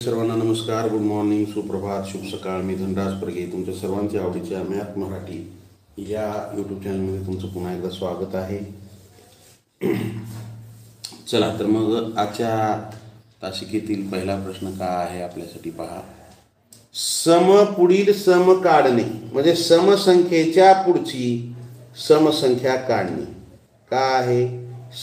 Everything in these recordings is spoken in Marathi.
सर्वांना नमस्कार, गुड मॉर्निंग, सुप्रभात, शुभ सकाळ. मी धनराज परगे तुमच्या सर्वांच्या आवडीच्या मॅथ मराठी या यूट्यूब चॅनलमध्ये तुमचं पुन्हा एकदा स्वागत आहे. चला तर मग आजच्या तासिकेतील पहिला प्रश्न काय आहे आपल्यासाठी पहा. पुढील सम काढणे म्हणजे समसंख्येच्या पुढची समसंख्या काढणे. काय आहे?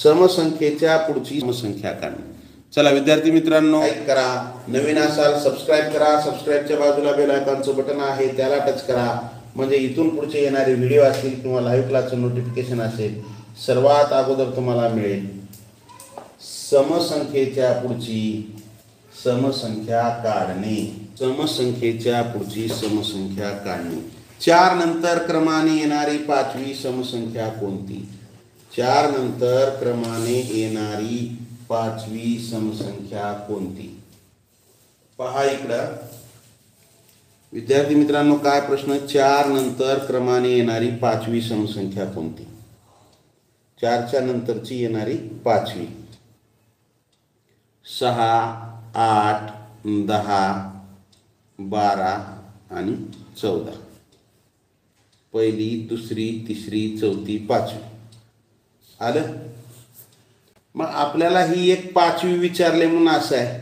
समसंख्येच्या पुढची समसंख्या काढणे. चला विद्यार्थी मित्रांनो, लाईक करा, नवीन असाल सबस्क्राईब करा. सबस्क्राईबच्या बाजूला बेल आयकॉनचं बटन आहे त्याला टच करा, म्हणजे इथून पुढचे येणारे व्हिडिओ असतील किंवा लाईव्ह क्लासचं नोटिफिकेशन असेल सर्वात अगोदर तुम्हाला मिळेल. समसंख्येच्या पुढची समसंख्या काढणे. समसंख्येच्या पुढची समसंख्या काढणे. 4 नंतर क्रमाने येणारी पाचवी समसंख्या कोणती? 4 नंतर क्रमाने येणारी पाचवी समसंख्या कोणती? पहा इकडं विद्यार्थी मित्रांनो, काय प्रश्न? 4 नंतर क्रमाने येणारी पाचवी समसंख्या कोणती? 4च्या नंतरची येणारी पाचवी. 6, 8, 10, 12 आणि 14. पहिली, दुसरी, तिसरी, चौथी, पाचवी. आलं? मग आपल्याला ही एक पाचवी विचारले म्हणून असं आहे.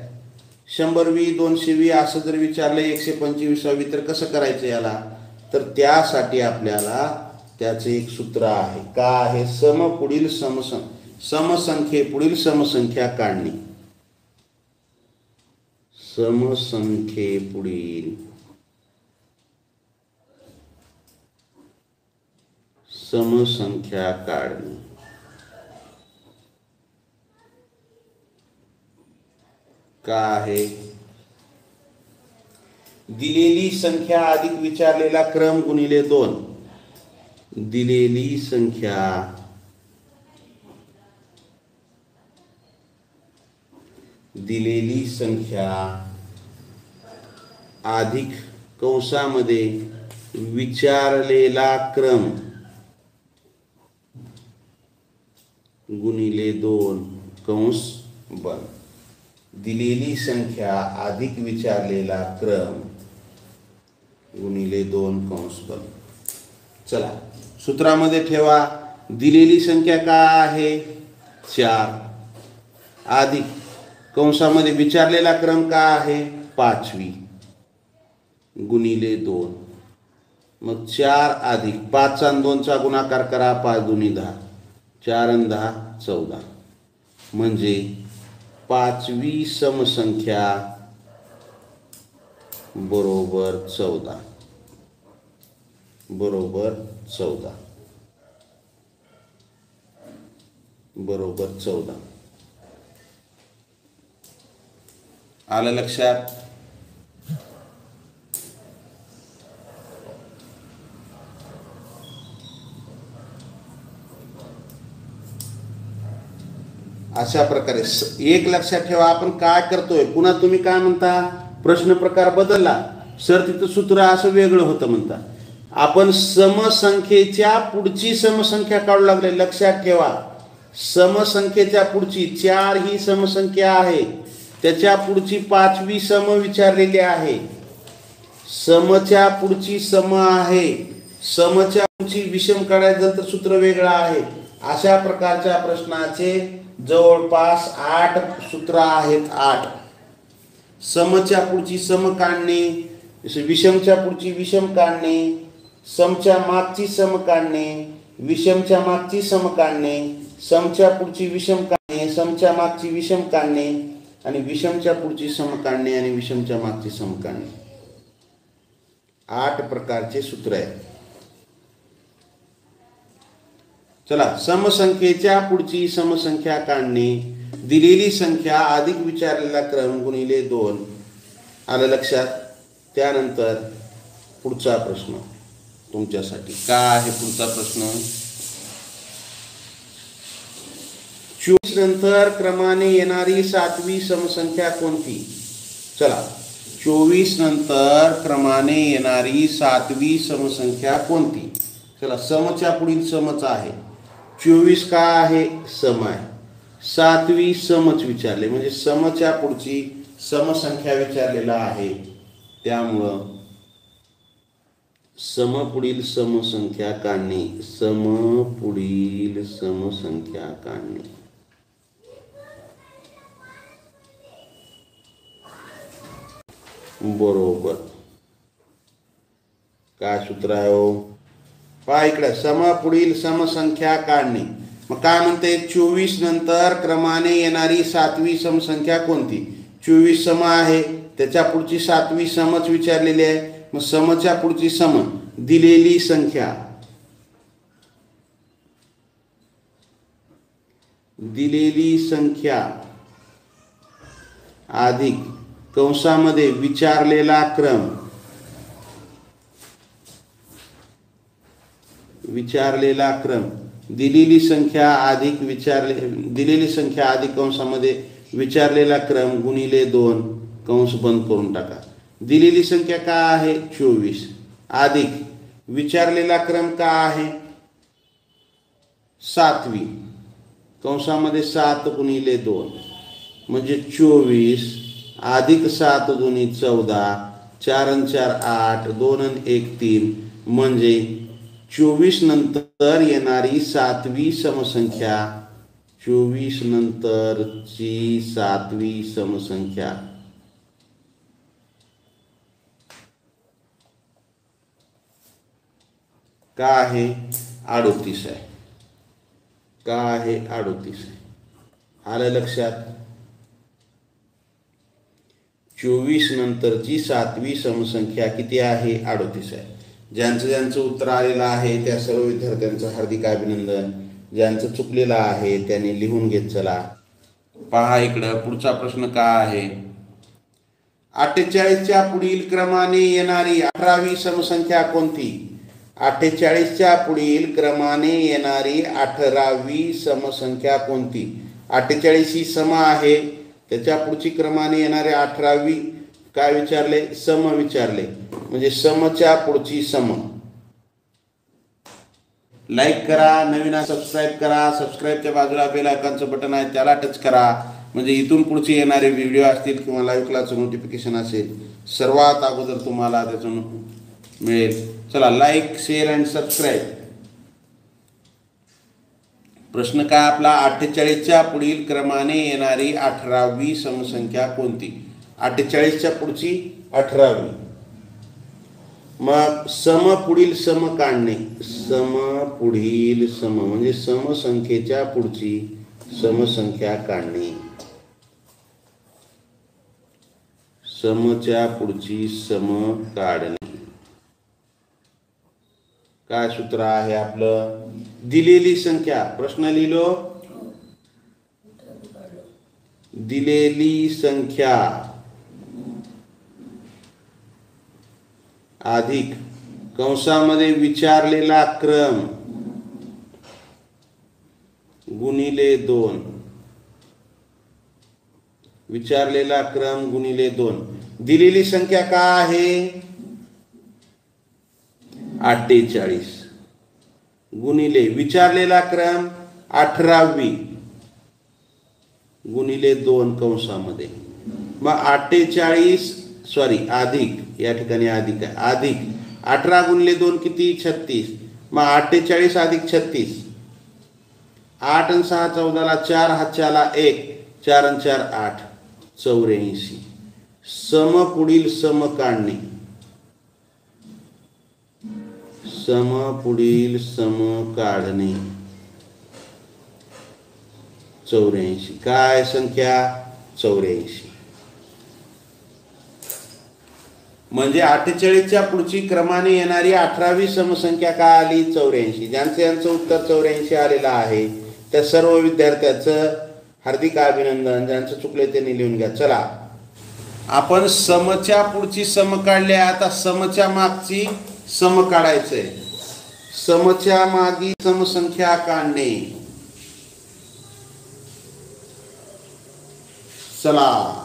100वी 200वी असं जर विचारलं 125वी तर कसं करायचं याला? तर त्यासाठी आपल्याला त्याचं एक सूत्र आहे. का आहे? पुढील समसंख्येपुढील समसंख्या काढणे. समसंख्येपुढील समसंख्या काढणे. का आहे? दिलेली संख्या अधिक विचारलेला क्रम गुणिले 2. दिलेली संख्या अधिक कंसामध्ये विचारलेला क्रम गुणिले 2 कंस बंद. दिलेली संख्या अधिक विचारलेला क्रम गुणिले 2 कंस बंद. चला सूत्रामध्ये ठेवा. दिलेली संख्या काय आहे? 4 अधिक कंसामध्ये विचारलेला क्रम काय आहे? पाचवी गुणिले 2. मग 4 अधिक 5चा आणि 2चा गुणाकार करा. 5 दुनी 10, 4 आणि 10 14. म्हणजे पाचवी समसंख्या बरोबर 14. बरोबर 14. बरोबर 14. आलं लक्षात? अशा प्रकारे एक लक्षात ठेवा. आपण काय करतोय? पुन्हा तुम्ही काय म्हणता? प्रश्न प्रकार बदलला सर, तिथं सूत्र असं वेगळं होतं म्हणता. आपण समसंख्येच्या पुढची समसंख्या काढू लागले. लक्षात ठेवा, समसंख्येच्या पुढची 4 ही समसंख्या आहे, त्याच्या पुढची पाचवी सम विचारलेली आहे. समच्या पुढची सम आहे, समच्या पुढची विषम काढायचं तर सूत्र वेगळं आहे. अशा प्रकारच्या प्रश्नाचे जवळपास 8 सूत्र आहेत. 8. समच्या पुढची सम काढणे, विषमच्या पुढची विषम काढणे, समच्या मागची सम काढणे, विषमच्या मागची सम काढणे, समच्या पुढची विषम काढणे, समच्या मागची विषम काढणे आणि विषमच्या पुढची सम काढणे आणि विषमच्या मागची सम काढणे. 8 प्रकारचे सूत्र आहेत. चला, समसंख्येच्या पुढची समसंख्या काढणे. दिलेली संख्या अधिक विचारलेला क्रम गुणिले 2. आलं लक्षात? त्यानंतर पुढचा प्रश्न तुमच्यासाठी काय आहे? पुढचा प्रश्न 24 नंतर क्रमाने येणारी 7वी समसंख्या कोणती? चला, 24 नंतर क्रमाने येणारी 7वी समसंख्या कोणती? चला, समच्या पुढील समच आहे. 24 काय आहे? सम आहे. 7वी समच विचारले म्हणजे समच्या पुढची समसंख्या विचारलेला आहे, त्यामुळं सम पुढील समसंख्या काढणे, सम पुढील समसंख्या काढणे. बरोबर. काय सूत्र आहे हो? पहा इकडे, सम पुढील समसंख्या काढणे. मग काय म्हणते, 24 नंतर क्रमाने येणारी 7वी समसंख्या कोणती? 24 सम आहे, त्याच्या पुढची 7वी समच विचारलेली आहे. मग समच्या पुढची सम, दिलेली संख्या, दिलेली संख्या अधिक कंसामध्ये विचारलेला क्रम, विचारलेला क्रम, दिलेली संख्या अधिक दिलेली संख्या अधिक कंसामध्ये विचारलेला क्रम गुणिले 2, कंस बंद करून टाका. दिलेली संख्या काय आहे? 24 अधिक विचारलेला क्रम काय आहे? 7वी, कंसामध्ये 7 गुणिले 2 म्हणजे 24 अधिक 7 दुनी 14, 4 आणि 4 8, 2 आणि 1 3, म्हणजे 24 नंतर येणारी 7वी समसंख्या, 24 नंतरची 7वी समसंख्या काय आहे? 38 आहे. काय आहे? 38 आहे. आलं लक्षात? 24 नंतरची 7वी समसंख्या किती आहे? 38 आहे. ज्यांचं उत्तर आलेलं आहे त्या सर्व विद्यार्थ्यांचं हार्दिक अभिनंदन. ज्यांचं चुकलेलं आहे त्यांनी लिहून घेत चला. पहा इकडं पुढचा प्रश्न काय आहे? 48च्या पुढील क्रमाने येणारी 18वी समसंख्या कोणती? 48च्या पुढील क्रमाने येणारी 18वी समसंख्या कोणती? 48 ही सम आहे, त्याच्या पुढची क्रमाने येणारे 18वी काय विचारले? सम विचारले, म्हणजे समच्या पुढची सम. लाईक करा, नवीन सबस्क्राईब करा. सबस्क्राईबच्या बाजूला बेल आयकॉनचं बटन आहे त्याला टच करा, म्हणजे इथून पुढचे येणारे व्हिडिओ असतील किंवा लाईव्ह क्लासचं नोटिफिकेशन असेल सर्वात अगोदर तुम्हाला त्याचं मिळेल. चला, लाईक, शेअर अँड सबस्क्राईब. प्रश्न काय आपला? 48च्या पुढील क्रमाने येणारी 18वी समसंख्या कोणती? 48च्या पुढची 18वी. मग सम पुढील सम काढणे, सम पुढील सम म्हणजे समसंख्येच्या पुढची समसंख्या काढणे, समच्या पुढची सम काढणे. काय सूत्र आहे आपलं? दिलेली संख्या. प्रश्न लिहिलो, दिलेली संख्या अधिक कंसामध्ये विचारलेला क्रम गुणिले 2, विचारलेला क्रम गुणिले 2. दिलेली संख्या काय आहे? 48 गुणिले विचारलेला क्रम 18वी गुणिले 2 कंसामध्ये. मग 48 अधिक, या ठिकाणी अधिक आहे, अधिक 18 गुणिले 2 किती? 36. मग 48 अधिक 36, 8 आणि 6 14, 4 हातच्याला 1, 4 आणि 4 8, 84. सम पुढील सम काढणे, सम पुढील सम काढणे 84. काय संख्या? 84. म्हणजे 48च्या पुढची क्रमाने येणारी 18वी समसंख्या काय आली? 84. यांचं उत्तर 84 आलेलं आहे त्या सर्व विद्यार्थ्यांचं हार्दिक अभिनंदन. ज्यांचं चुकले त्यांनी लिहून घ्या. चला, आपण समच्या पुढची सम काढली, आता समच्या मागची सम काढायचंय. समच्या मागी समसंख्या काढणे. चला,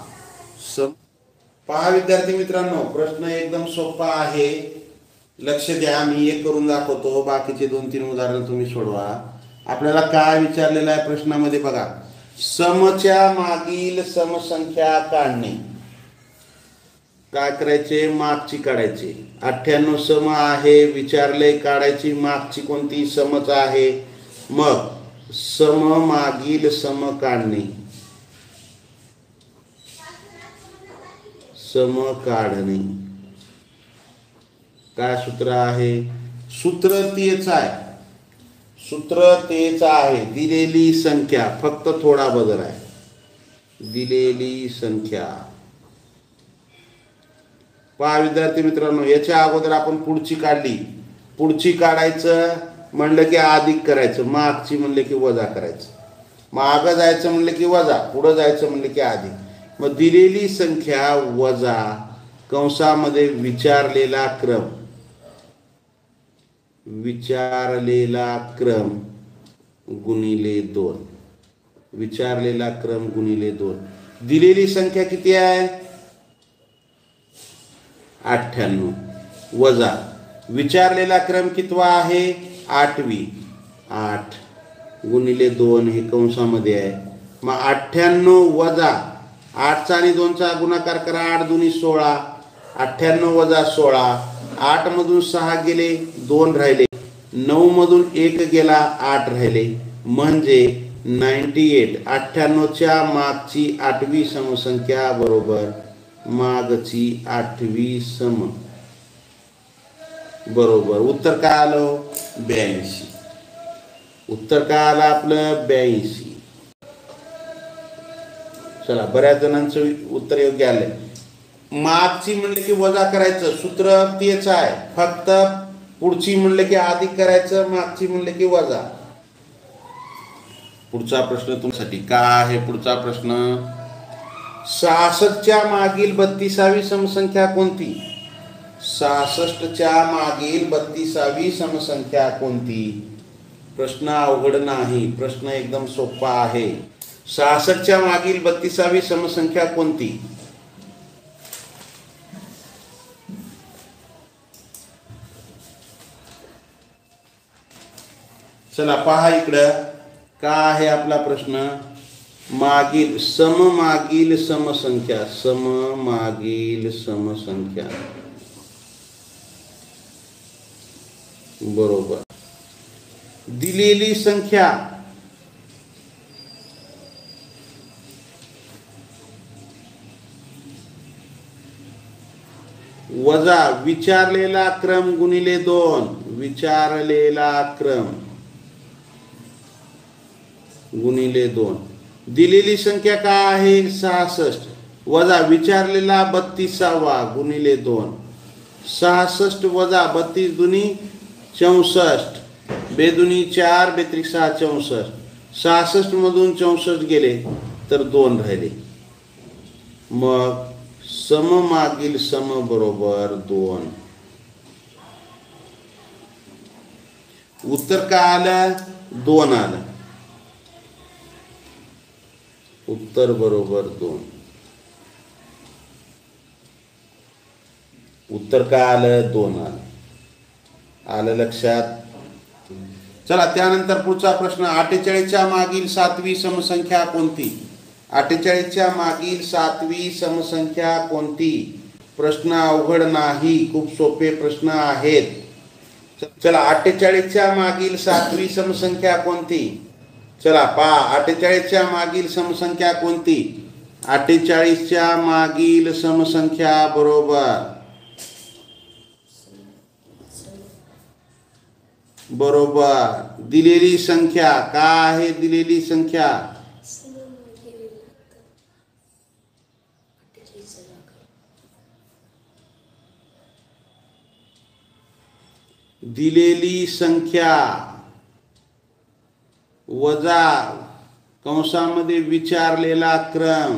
पहा विद्यार्थी मित्रांनो, प्रश्न एकदम सोपा आहे. लक्ष द्या, मी एक करून दाखवतो, बाकीचे 2-3 उदाहरण तुम्ही सोडवा. आपल्याला काय विचारलेलं आहे प्रश्नामध्ये बघा, समच्या मागील समसंख्या काढणे. काय करायचे, मागची काढायची. 98 सम आहे, विचारले काढायची मागची कोणती, समच आहे. मग सम मागील सम काढणे, सम काढणे. काय सूत्र आहे, सूत्र तेच आहे, सूत्र तेच आहे. दिलेली संख्या, फक्त थोडा बदल आहे. दिलेली संख्या. पहा विद्यार्थी मित्रांनो, याच्या अगोदर आपण पुढची काढली. पुढची काढायचं म्हणलं की अधिक करायचं, मागची म्हणलं की वजा करायचं. मागं जायचं म्हणलं की वजा, पुढं जायचं म्हणलं की अधिक. मग दिलेली संख्या वजा कंसामध्ये विचारलेला क्रम, विचारलेला क्रम गुणिले 2, विचारलेला क्रम गुणिले 2. दिलेली संख्या किती आहे, 98, वजा विचारलेला क्रम कितवा आहे, 8वी, 8 गुणिले 2 हे कंसामध्ये आहे. मग 98 वजा 8चा आणि 2चा गुणाकार करा, 8 दुनी 16, 98 वजा 16, 8 मधून 6 गेले, 2 राहिले, 9 मधून 1 गेला, 8 राहिले, म्हणजे 98. 98च्या मागची 8वी समसंख्या बरोबर मागची 8वी सम बरोबर. उत्तर काय आलं, 82. उत्तर काय आलं आपलं, 82. चला, बऱ्याच जणांचं उत्तर योग्य आलंय. मागची म्हणले की वजा करायचं, सूत्र तेच आहे, फक्त पुढची म्हणले की अधिक करायचं, मागची म्हणले की वजा. पुढचा प्रश्न तुमच्यासाठी काय आहे, पुढचा प्रश्न, 66च्या मागील 32वी समसंख्या कोणती. 66च्या मागील 32वी समसंख्या कोणती. प्रश्न अवघड नाही, प्रश्न एकदम सोपा आहे. 66च्या मागील 32वी समसंख्या कोणती. चला पहा इकडं काय आहे आपला प्रश्न. मागील सममागील समसंख्या, सममागील समसंख्या बरोबर. दिलेली संख्या वजा विचारलेला क्रम गुणिले 2, विचारलेला क्रम गुणिले 2. दिलेली संख्या काय आहे, 66 वजा विचारलेला 32वा गुणिले 2. 66 वजा 32 दुनी 64, बेदुनी 4, बेत्रिक 6, 64. 66 मधून 64 गेले तर 2 राहिले. मग सम मागील सम बरोबर 2. उत्तर काय आलं, 2 आलं. उत्तर बरोबर 2. उत्तर काय आलं, 2 आलं. आलं लक्षात. चला त्यानंतर पुढचा प्रश्न, 48च्या मागील 7वी समसंख्या कोणती. 48च्या मागील 7वी समसंख्या कोणती. प्रश्न अवघड नाही, खूप सोपे प्रश्न आहेत. चला 48च्या मागील 7वी समसंख्या कोणती. चला पहा, 48च्या मागील समसंख्या कोणती. 48च्या मागील समसंख्या बरोबर बरोबर दिलेली संख्या. काय आहे दिलेली संख्या, दिलेली संख्या वजा कंसामध्ये विचारलेला क्रम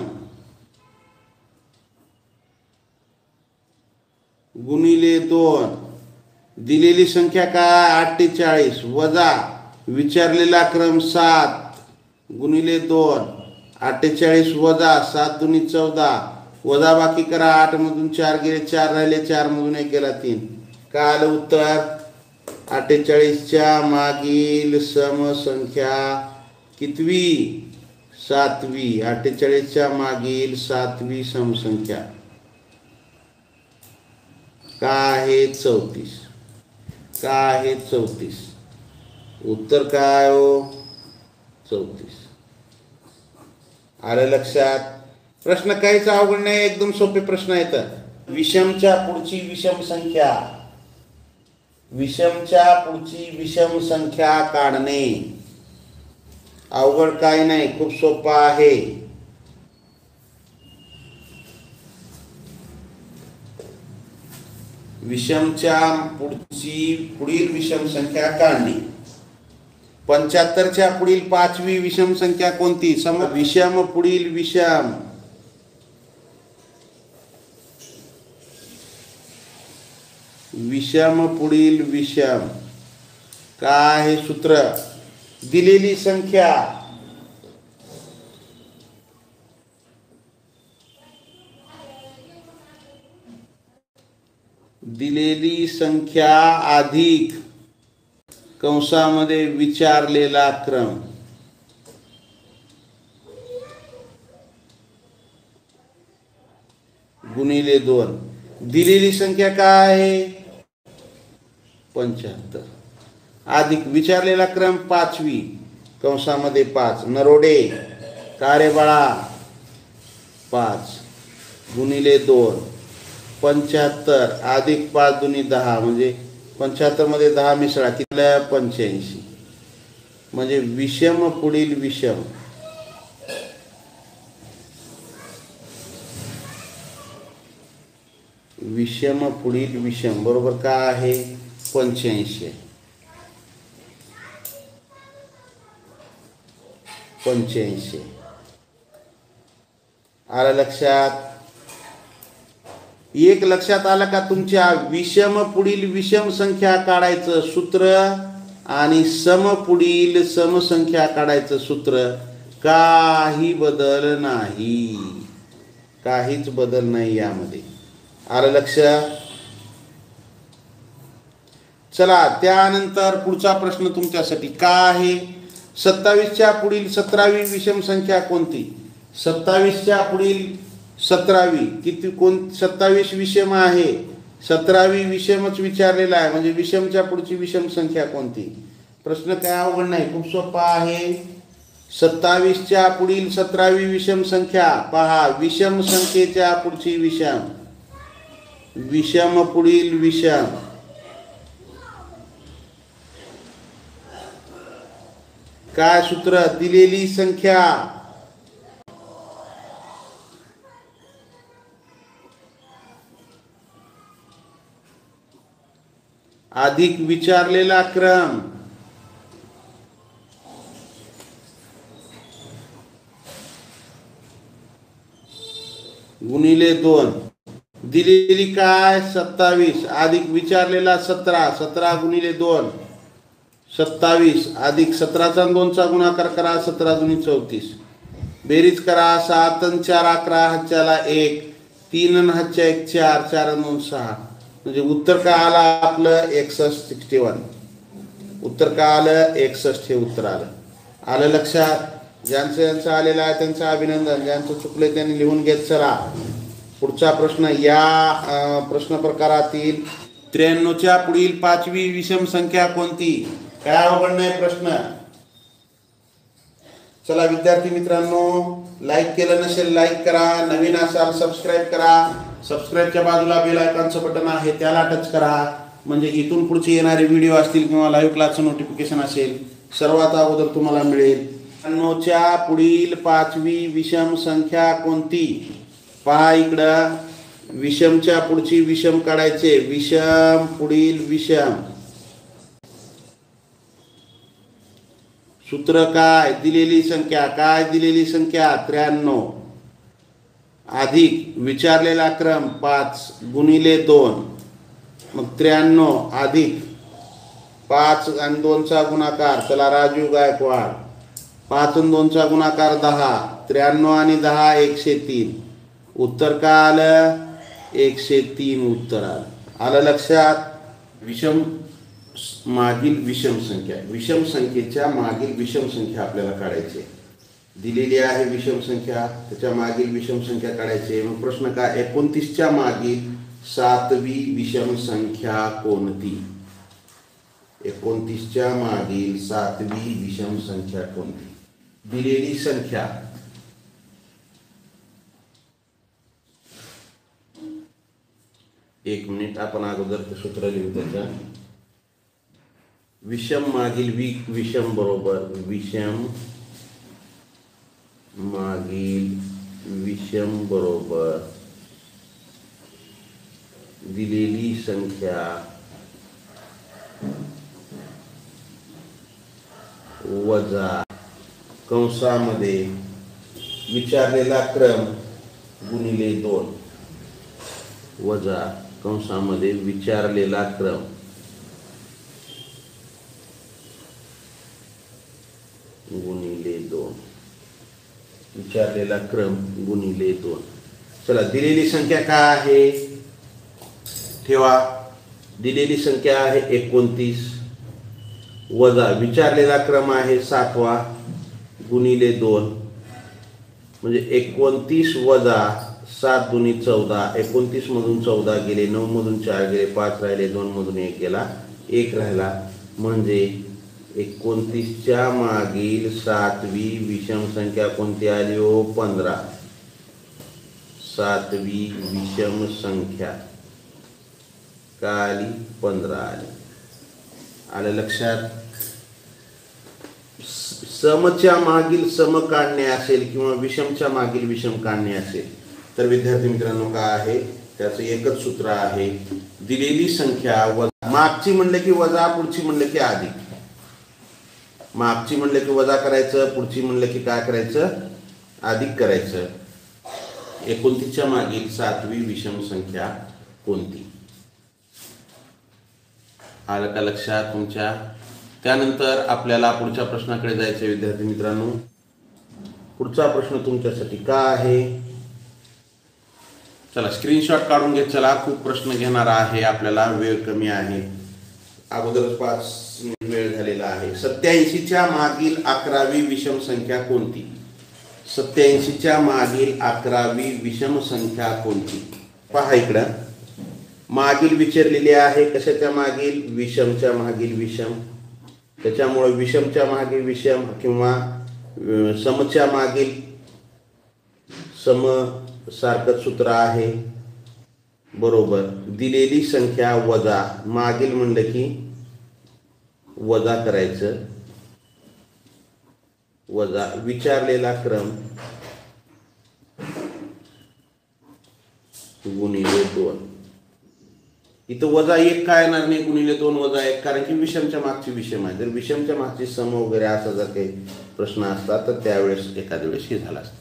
गुणिले 2. दिलेली संख्या काय, 48 वजा विचारलेला क्रम 7 गुणिले 2. 48 वजा 7 दुनी 14, वजा बाकी करा, 8 मधून 4 गेले, 4 राहिले, 4 मधून 1 गेला, 3. काय आलं उत्तर, 48च्या मागील समसंख्या कितवी, 7वी. 48च्या मागील 7वी समसंख्या. का आहे 34. का आहे 34. उत्तर काय हो 34. आलं लक्षात. प्रश्न काहीच अवघड नाही, एकदम सोपे प्रश्न आहेत. विषमच्या पुढची विषम संख्या, विषमच्या पुढची विषम संख्या काढणे अवघड काही नाही, खूप सोपा आहे. विषमच्या पुढील विषम संख्या काढणे. 75च्या पुढील 5वी विषम संख्या कोणती? विषम पुढील विषम. विषम पुढील विषम काय आहे सूत्र? दिलेली संख्या दिलेली संख्या अधिक कंसामध्ये विचारलेला क्रम गुणिले 2. दिलेली संख्या काय आहे 75 अधिक विचारलेला क्रम 5वी कंसामध्ये 5. नरोडे का रे बाळा 5 गुणिले 2. 75 अधिक 5 दुनी 10 म्हणजे 75 मध्ये 10 मिसळा किती 85. म्हणजे विषम पुढील विषम. विषम पुढील विषम बरोबर काय आहे 85. 85 आलं लक्षात. एक लक्षात आलं का तुमच्या? विषम पुढील विषम संख्या काढायचं सूत्र आणि सम पुढील सम संख्या काढायचं सूत्र. काही बदल नाही, काहीच बदल नाही यामध्ये. आलं लक्षात. चला त्यानंतर पुढचा प्रश्न तुमच्यासाठी काय आहे? 27च्या पुढील 17वी विषम संख्या कोणती? 27च्या पुढील 17वी किती? 27 विषम आहे, 17वी विषमच विचारलेला आहे. म्हणजे विषमच्या पुढची विषम संख्या कोणती? प्रश्न काय अवघड नाही, खूप सोपा आहे. 27च्या पुढील 17वी विषम संख्या पहा. विषम संख्येच्या पुढची विषम, विषम पुढील विषम. काय सूत्र? दिलेली संख्या अधिक विचारलेला क्रम गुणिले 2. दिलेली काय 27 अधिक विचारलेला 17. 17 गुणिले 2 27 अधिक 17चा 2चा गुणाकार करा. 17 दुनी 34. बेरीज करा. 7 आणि 4 11. हातच्याला 1. 3 आणि हातच्या 1 4. 4 आणि 2 6. म्हणजे उत्तर काय आलं आपलं 61. उत्तर काय आलं 61 हे उत्तर आलं. आलं लक्षात. ज्यांचं आलेलं आहे त्यांचं अभिनंदन, ज्यांचं चुकलं त्यांनी लिहून घेत चला. पुढचा प्रश्न. या प्रश्न प्रकारातील 93च्या पुढील 5वी विषम संख्या कोणती? काय अवघड नाही प्रश्न. चला विद्यार्थी मित्रांनो, लाईक केलं नसेल लाईक करा, नवीन असाल सबस्क्राईब करा. सबस्क्राईबच्या बाजूला बेल आयकॉनचं बटन आहे त्याला टच करा. म्हणजे इथून पुढचे येणारे व्हिडिओ असतील किंवा लाईव्ह क्लासचं नोटिफिकेशन असेल सर्वात अगोदर तुम्हाला मिळेल. 93च्या पुढील 5वी विषम संख्या कोणती? पहा इकडं. विषमच्या पुढची विषम काढायचे. विषम पुढील विषम. सूत्र काय? दिलेली संख्या. काय दिलेली संख्या 93 अधिक विचारलेला क्रम 5 गुणिले 2. मग 93 अधिक 5 आणि 2चा गुणाकार. चला राजू गायकवाड. 5 आणि 2चा गुणाकार 10. 93 आणि 10 103. उत्तर काय आलं 103 उत्तर आलं. आलं लक्षात. विषम मागील विषम संख्या, विषम संख्येच्या मागील विषम संख्या आपल्याला काढायची. दिलेली आहे विषम संख्या, त्याच्या मागील विषम संख्या काढायची. मग प्रश्न काय? 29च्या मागील सातवी विषम संख्या कोणती? 29च्या मागील सातवी विषम संख्या कोणती? दिलेली संख्या एक मिनिट, आपण अगोदर ते सूत्र लिहू. त्याच्या विषम मागील विषम बरोबर विषम मागील विषम बरोबर दिलेली संख्या वजा कंसामध्ये विचारलेला क्रम गुणिले 2 वजा कंसामध्ये विचारलेला क्रम गुणिले 2 विचारलेला क्रम गुणिले 2. चला, दिलेली संख्या काय आहे ठेवा. दिलेली संख्या आहे 29 वजा विचारलेला क्रम आहे 7वा गुणिले 2 म्हणजे 29 वजा 7 दुनी 14. 29 मधून 14 गेले, 9 मधून 4 गेले, 5 राहिले, 2 मधून 1 गेला, 1 राहिला. म्हणजे 29च्या मागील सातवी विषम संख्या कोणती आली हो? 15. सातवी विषम संख्या काय आली? 15 आली. आलं लक्षात? समच्या मागील सम काढणे असेल किंवा विषमच्या मागील विषम काढणे असेल तर विद्यार्थी मित्रांनो काय आहे? त्याचं एकच सूत्र आहे. दिलेली संख्या वजा, मागची म्हणलं की वजा, पुढची म्हणलं की अधिक. मागची म्हणलं की वजा करायचं, पुढची म्हणलं की काय करायचं? अधिक करायचं. 29च्या मागील सातवी विषम संख्या कोणती? आलं का लक्षात तुमच्या? त्यानंतर आपल्याला पुढच्या प्रश्नाकडे जायचं विद्यार्थी मित्रांनो. पुढचा प्रश्न तुमच्यासाठी काय आहे? चला, स्क्रीनशॉट काढून घेत चला. खूप प्रश्न घेणार आहे आपल्याला, वेळ कमी आहे, अगोदरच 5 मिनिट वेळ झालेला आहे. 87च्या मागील 11वी विषम संख्या कोणती? 87च्या मागील 11वी विषम संख्या कोणती? पहा इकडं, मागील विचारलेली आहे. कशाच्या मागील? विषमच्या मागील विषम. त्याच्यामुळे विषमच्या मागील विषम किंवा समच्या मागील सम सारखं सूत्र आहे बरोबर. दिलेली संख्या वजा, मागील म्हणलं की वजा करायचं, वजा विचारलेला क्रम गुणिले 2. इथं वजा 1 काय येणार नाही, गुणिले 2 वजा 1, कारण की विषमच्या मागची विषम आहे. जर विषमच्या मागची सम वगैरे असा जर काही प्रश्न असतात तर त्यावेळेस एखाद्या वेळेस हे झाला असतं.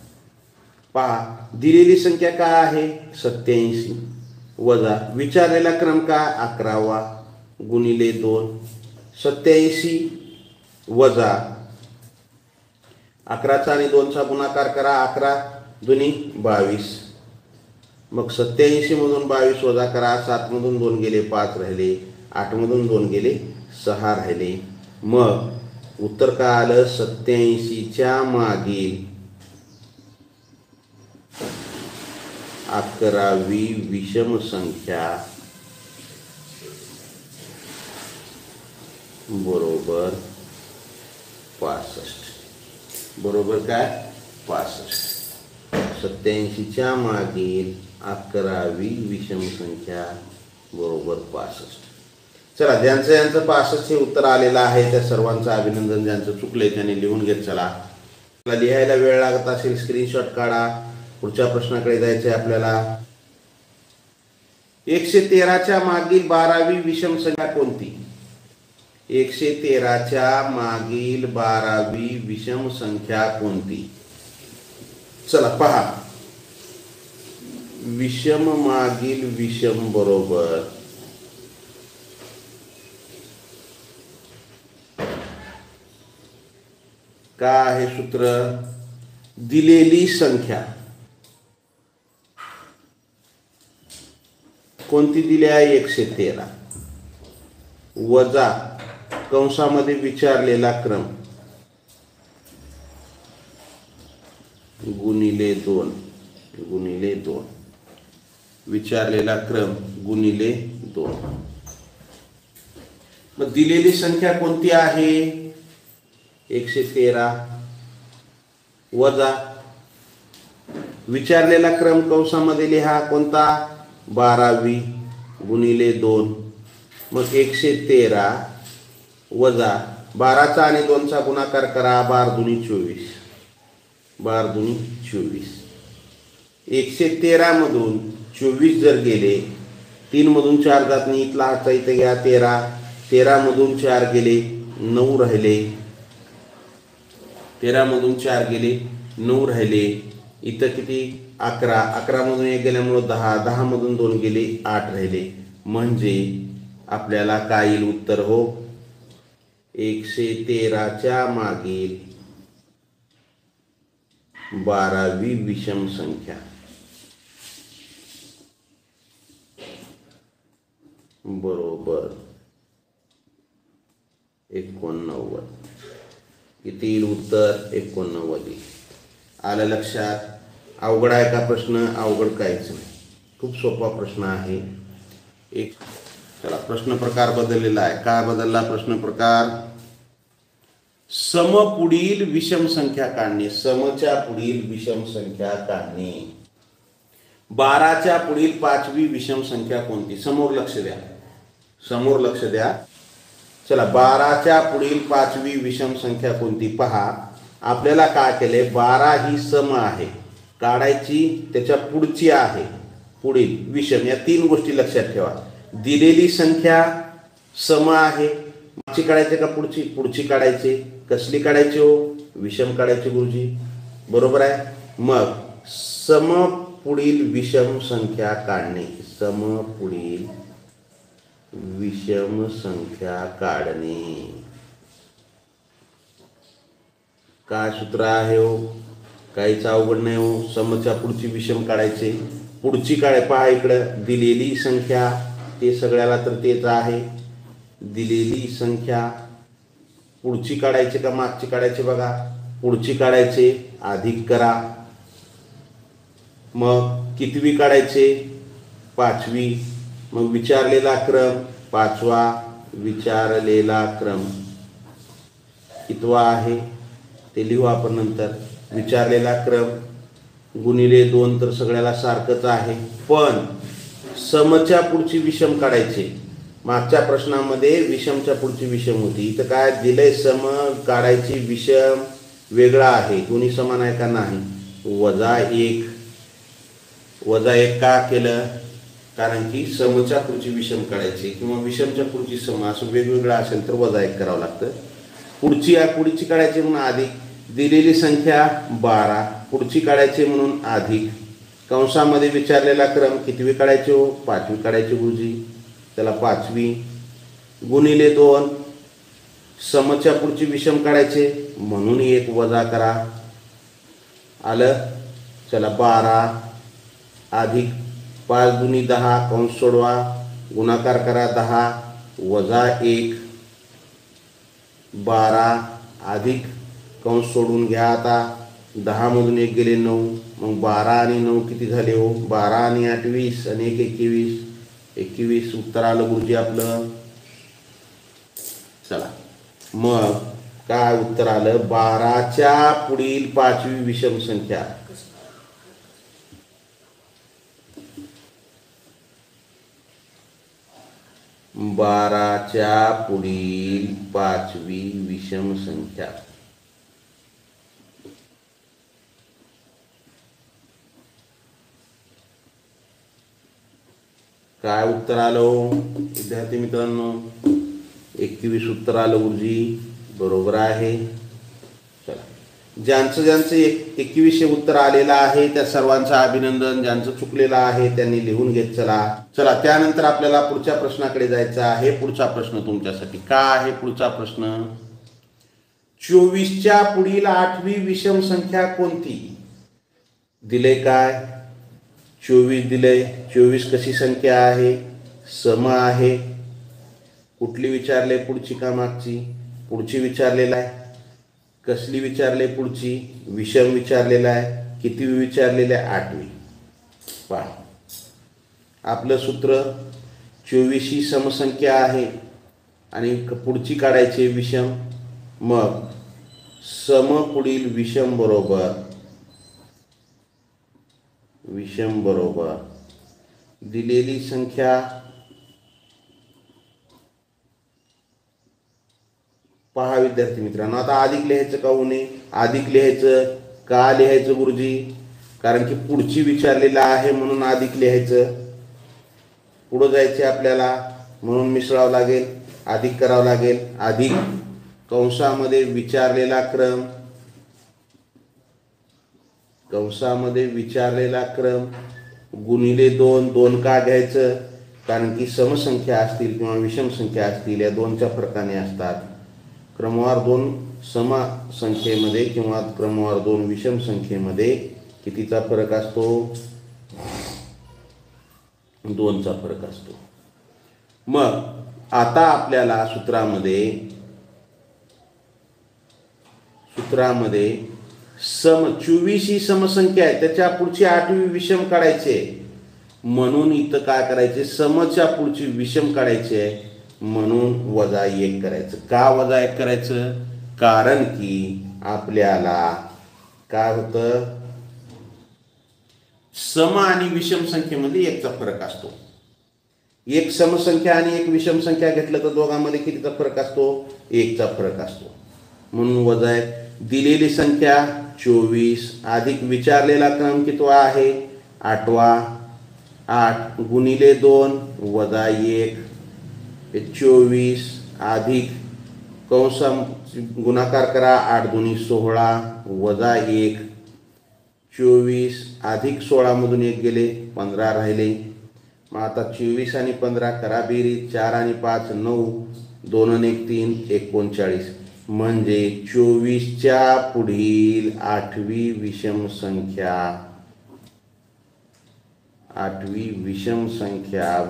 पहा, दिलेली संख्या काय आहे? 87 वजा विचारलेला क्रम काय? 11वा गुणिले 2. 87 वजा 11चा आणि 2चा गुणाकार करा, 11 दुनी 22. मग 87 मधून 22 वजा करा, 7 मधून 2 गेले, 5 राहिले, 8 मधून 2 गेले, 6 राहिले. मग उत्तर काय आलं? 87च्या मागील 11वी विषम संख्या बरोबर 65. बरोबर काय? 65. 87च्या मागील 11वी विषम संख्या बरोबर 65. चला, ज्यांचं यांचं 65 हे उत्तर आलेलं आहे त्या सर्वांचं अभिनंदन. ज्यांचं चुकलंय त्यांनी लिहून घेत चला. लिहायला वेळ लागत असेल स्क्रीनशॉट काढा. पुढच्या प्रश्नाकडे जायचे आपल्याला. 113च्या मागील 12वी विषम संख्या कोणती? 113च्या मागील 12वी विषम संख्या कोणती? चला पहा, विषम मागील विषम बरोबर काय आहे सूत्र? दिलेली संख्या कोणती दिली आहे? 113 वजा कंसामध्ये विचारलेला क्रम गुणिले 2. विचारलेला क्रम गुणिले 2. मग दिलेली संख्या कोणती आहे? 113 वजा विचारलेला क्रम कंसामध्ये लिहा कोणता? 12वी गुणिले 2. मग 113 वजा 12चा आणि 2चा गुणाकार करा. 12 दुनी 24. 12 दुनी 24. 113 मधून 24 जर गेले, 3 मधून 4 जात नाही, इथला हातचा इथे घ्या. 13. 13 मधून 4 गेले, 9 राहिले. 13 मधून 4 गेले, 9 राहिले. इथं किती? 11. 11 मधून 1 गेल्यामुळे 10. 10 मधून 2 गेले, 8 राहिले. म्हणजे आपल्याला काय येईल उत्तर? हो, 113च्या मागील 12वी विषम संख्या. बरोबर 89. किती येईल उत्तर? 89. आलं लक्षात? अवघड आहे का प्रश्न? अवघड काहीच नाही, खूप सोपा प्रश्न आहे. चला, प्रश्न प्रकार बदललेला आहे. काय बदलला प्रश्न प्रकार? सम पुढील विषम संख्या काढणे. समच्या पुढील विषम संख्या काढणे. 12च्या पुढील 5वी विषम संख्या कोणती? समोर लक्ष द्या, समोर लक्ष द्या. चला, 12च्या पुढील 5वी विषम संख्या कोणती? पहा, आपल्याला काय केले? 12 ही सम आहे काढायची, त्याच्या पुढची आहे पुढील विषम. या 3 गोष्टी लक्षात ठेवा. दिलेली संख्या सम आहे, मागची काढायची का पुढची? पुढची काढायची. कसली काढायची हो? विषम काढायची गुरुजी. बरोबर आहे. मग सम पुढील विषम संख्या काढणे. सम पुढील विषम संख्या काढणे. काय सूत्र आहे हो? काहीच अवघड नाही हो. समच्या पुढची विषम काढायचे. पुढची काढाय. पहा इकडं दिलेली संख्या, ते सगळ्याला तर तेच आहे. दिलेली संख्या पुढची काढायची का मागची काढायची? बघा, पुढची काढायचे, अधिक करा. मग कितवी काढायचे? 5वी. मग विचारलेला क्रम 5वा. विचारलेला क्रम कितवा आहे ते लिहू आपण नंतर. विचारलेला क्रम गुणिले 2, तर सगळ्याला सारखंच आहे. पण समच्या पुढची विषम काढायचे. मागच्या प्रश्नामध्ये विषमच्या पुढची विषम होती, इथं काय दिलंय? सम काढायची, विषम वेगळा आहे. दोन्ही समान आहे का? नाही. -1. -1 का केलं? कारण की समच्या पुढची विषम काढायची किंवा विषमच्या पुढची सम असं वेगवेगळं असेल तर -1 करावं लागतं. पुढची काढायची म्हणून अधिक. दिलेली संख्या 12, पुढची काढायची म्हणून अधिक. कंसामध्ये विचारलेला क्रम कितवी काढायची हो? 5वी काढायची गुरुजी. त्याला 5वी गुणिले 2. समच्या पुढची विषम काढायचे म्हणून 1 वजा करा. आलं? चला, 12 अधिक 5 दुनी 10 कंस सोडवा, गुणाकार करा. 10 वजा 1. 12 अधिक कंस सोडून घ्या. आता 10 मधून 1 गेले 9. मग 12 आणि 9 किती झाले हो? 12 आणि 8 20 आणि 1 21. 21 उत्तर आलं गुरुजी आपलं. चला, मग काय उत्तर आलं? 12च्या पुढील 5वी विषम संख्या. बाराच्या पुढील 5वी विषम संख्या. काय उत्तर आलं विद्यार्थी मित्रांनो? 21 उत्तर आलं गुरुजी. बरोबर आहे. चला, ज्यांचं 21 उत्तर आलेलं आहे त्या सर्वांचं अभिनंदन. ज्यांचं चुकलेलं आहे त्यांनी लिहून घेत चला. त्यानंतर आपल्याला पुढच्या प्रश्नाकडे जायचं आहे. पुढचा प्रश्न तुमच्यासाठी काय आहे? पुढचा प्रश्न, 24च्या पुढील 8वी विषम संख्या कोणती? दिले काय? 24 दिले. 24 कशी संख्या आहे? सम आहे. कुठली विचारले? पुढची का मागची? पुढची विचारलेला आहे. कसली विचारले? पुढची. विषम विचारलेला आहे. किती विचारलेला आहे? 8वी. पहा, आपलं सूत्र 24 ही समसंख्या आहे आणि पुढची काढायची विषम. मग सम पुढील विषम बरोबर दिलेली संख्या पहा विद्यार्थी मित्रांनो. आता अधिक लिहायचं का उणे? अधिक लिहायचं का लिहायचं गुरुजी? कारण की पुढची विचारलेलं आहे म्हणून अधिक लिहायचं. पुढं जायचे आपल्याला म्हणून मिसळावं लागेल, अधिक करावं लागेल. अधिक कंसामध्ये विचारलेला क्रम गुणिले 2 का घ्यायचं? कारण की समसंख्या असतील किंवा विषम संख्या असतील या 2च्या फरकाने असतात. क्रमवार 2 समसंख्येमध्ये किंवा क्रमवार 2 विषम संख्येमध्ये कितीचा फरक असतो? 2चा फरक असतो. मग आता आपल्याला सूत्रामध्ये सम 24 ही समसंख्या आहे, त्याच्या पुढची 8वी विषम काढायचे म्हणून इथं काय करायचे? समच्या पुढची विषम काढायची आहे म्हणून -1 करायचं. का -1 करायचं? कारण की आपल्याला काय होतं, सम आणि विषम संख्येमध्ये 1चा फरक असतो. एक समसंख्या आणि एक विषम संख्या घेतलं तर दोघांमध्ये कितीचा फरक असतो? 1चा फरक असतो म्हणून -1. दिलेली संख्या 24 अधिक विचारलेला क्रम कितवा आहे? 8वा. 8 गुणिले 2 -1 24 अधिक कंस गुणाकार करा 8 दुनी 16 -1 24 अधिक 16 मधून 1 गेले 15 राहिले. मग आता 24 आणि 15 करा बेरीज. 4 आणि 5 9 2 आणि 1 3 39 म्हणजे 24च्या पुढील 8वी विषम संख्या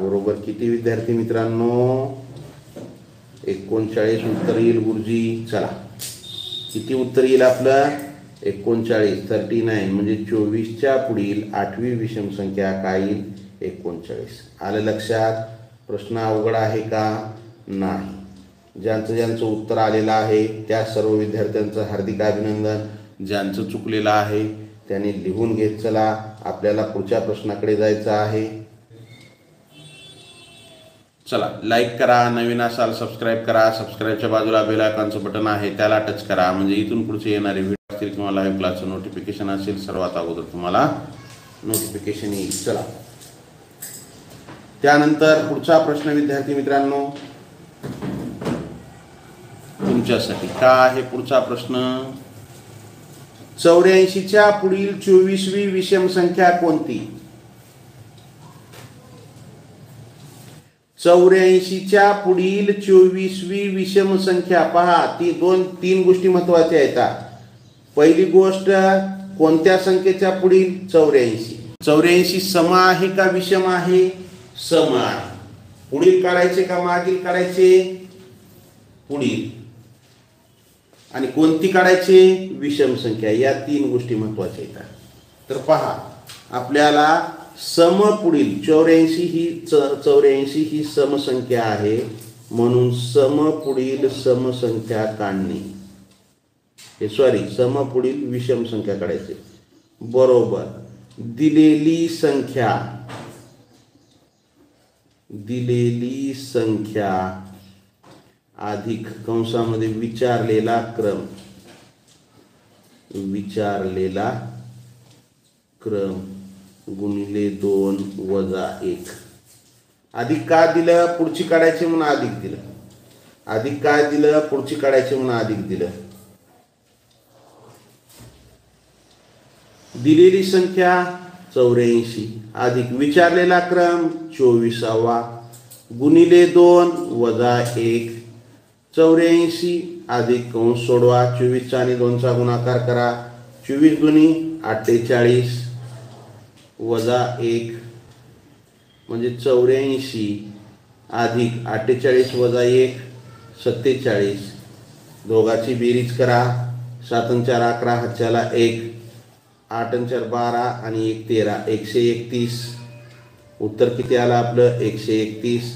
बरोबर किती विद्यार्थी मित्रांनो? 39 उत्तर येईल गुरुजी. चला किती उत्तर येईल आपलं? 39 39 म्हणजे 24च्या पुढील 8वी विषम संख्या काय येईल? 39. आलं लक्षात? प्रश्न अवघड आहे का? नाही. ज्यांचं उत्तर आलेलं आहे त्या सर्व विद्यार्थ्यांचं हार्दिक अभिनंदन. ज्यांचं चुकलेलं आहे त्यांनी लिहून घेत चला. आपल्याला पुढच्या प्रश्नाकडे जायचं आहे. चला लाईक करा, नवीन असाल सबस्क्राईब करा. सबस्क्राईबच्या बाजूला बेल आयकॉनचं बटन आहे त्याला टच करा म्हणजे इथून पुढचे येणारे व्हिडिओ असतील किंवा लाईव्ह क्लासचं नोटिफिकेशन असेल सर्वात अगोदर तुम्हाला नोटिफिकेशन येईल. चला त्यानंतर पुढचा प्रश्न विद्यार्थी मित्रांनो तुमच्यासाठी काय आहे? पुढचा प्रश्न 84च्या पुढील 24वी विषम संख्या कोणती? 84च्या पुढील 24वी विषम संख्या पहा. ती 2-3 गोष्टी महत्वाच्या आहेत. पहिली गोष्ट कोणत्या संख्येच्या पुढील? 84. 84 सम आहे का विषम आहे? सम आहे. पुढील काढायचे का मागील काढायचे? पुढील. आणि कोणती काढायची? विषम संख्या. या 3 गोष्टी महत्वाच्या आहेत. तर पहा आपल्याला सम पुढील 84 ही समसंख्या आहे म्हणून सम पुढील समसंख्या काढणे सम पुढील विषम संख्या काढायची बरोबर. दिलेली संख्या अधिक कंसामध्ये विचारलेला क्रम गुणिले 2 वजा 1. अधिक का दिलं? पुढची काढायची म्हणून अधिक दिलं. अधिक काय दिलं? पुढची काढायची म्हणून अधिक दिलं. दिलेली संख्या 84 अधिक विचारलेला क्रम 24वा गुणिले 2 वजा 1. 84 अधिक कंस सोडवा. 24 आणि 2चा गुणाकार करा. 24 दुनी 48 वजा 1 म्हणजे 84 अधिक 48 वजा 1 47. दोघाची बेरीज करा. 7 आणि 4 11 हातच्याला 1 8 आणि 4 12 आणि 1 13 131 उत्तर किती आलं आपलं 131.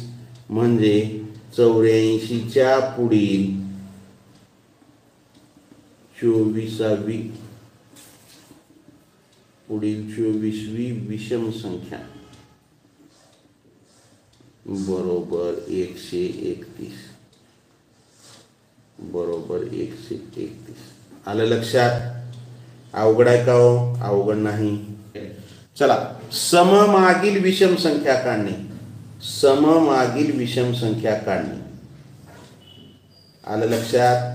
म्हणजे 84च्या पुढील 24वी विषम संख्या बरोबर 131. बरोबर 131. आलं लक्षात? अवघड आहे का हो? अवघड नाही. चला, सममागील विषम संख्या काढणे. सममागील विषम संख्या काढणे. आलं लक्षात?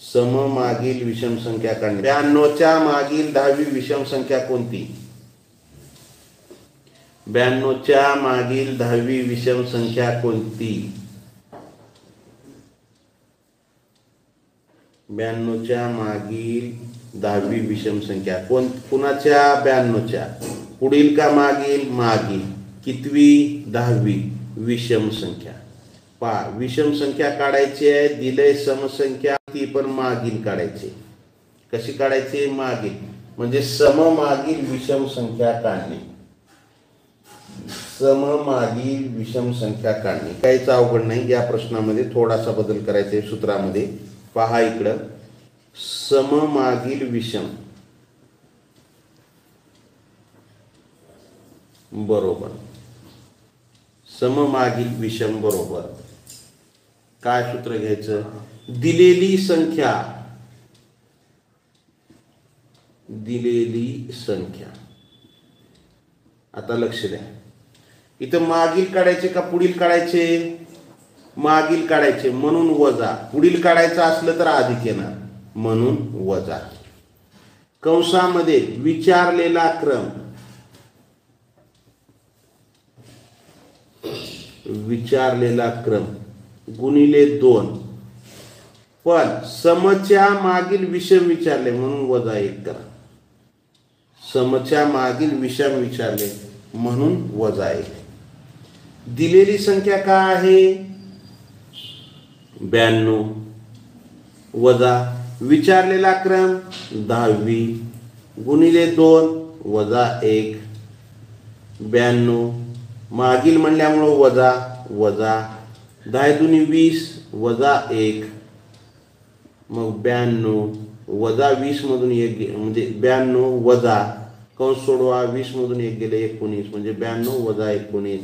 सममागील विषम संख्या काढणे. 92च्या मागील 10वी विषम संख्या कोणती? 92च्या मागील 10वी विषम संख्या कोणती? 92च्या मागील 10वी विषम संख्या कुणाच्या? 92च्या. पुढील का मागील? मागील. कितवी? 10वी विषम संख्या. पहा, विषम संख्या काढायची आहे. दिलंय समसंख्या, ती पण मागील काढायची. कशी काढायची? मागील. म्हणजे सममागील विषम संख्या काढणे. सममागील विषम संख्या काढणे काहीच अवघड नाही. या प्रश्नामध्ये थोडासा बदल करायचा आहे सूत्रामध्ये. पहा इकडं, सममागील विषम बरोबर सममागील विषम बरोबर काय सूत्र घ्यायचं? दिलेली संख्या आता लक्ष द्या. इथं मागील काढायचे का पुढील काढायचे? मागील काढायचे, म्हणून वजा. पुढील काढायचं असलं तर अधिक येणार, म्हणून वजा. कंसामध्ये विचारलेला क्रम, गुणिले 2, पण समच्या मागील विषम विचारले म्हणून वजा 1 करा. समच्या मागील विषम विचारले म्हणून वजा 1. दिलेली संख्या काय आहे? 92 वजा विचारलेला क्रम 10वी गुणिले 2 वजा 1. 92 मागील म्हणल्यामुळं वजा 10 दुनी 20 वजा 1. मग 92 वजा 20 मधून 1 म्हणजे 92 वजा कंस सोडवा, 20 मधून 1 गेले 19 म्हणजे 92 वजा 19.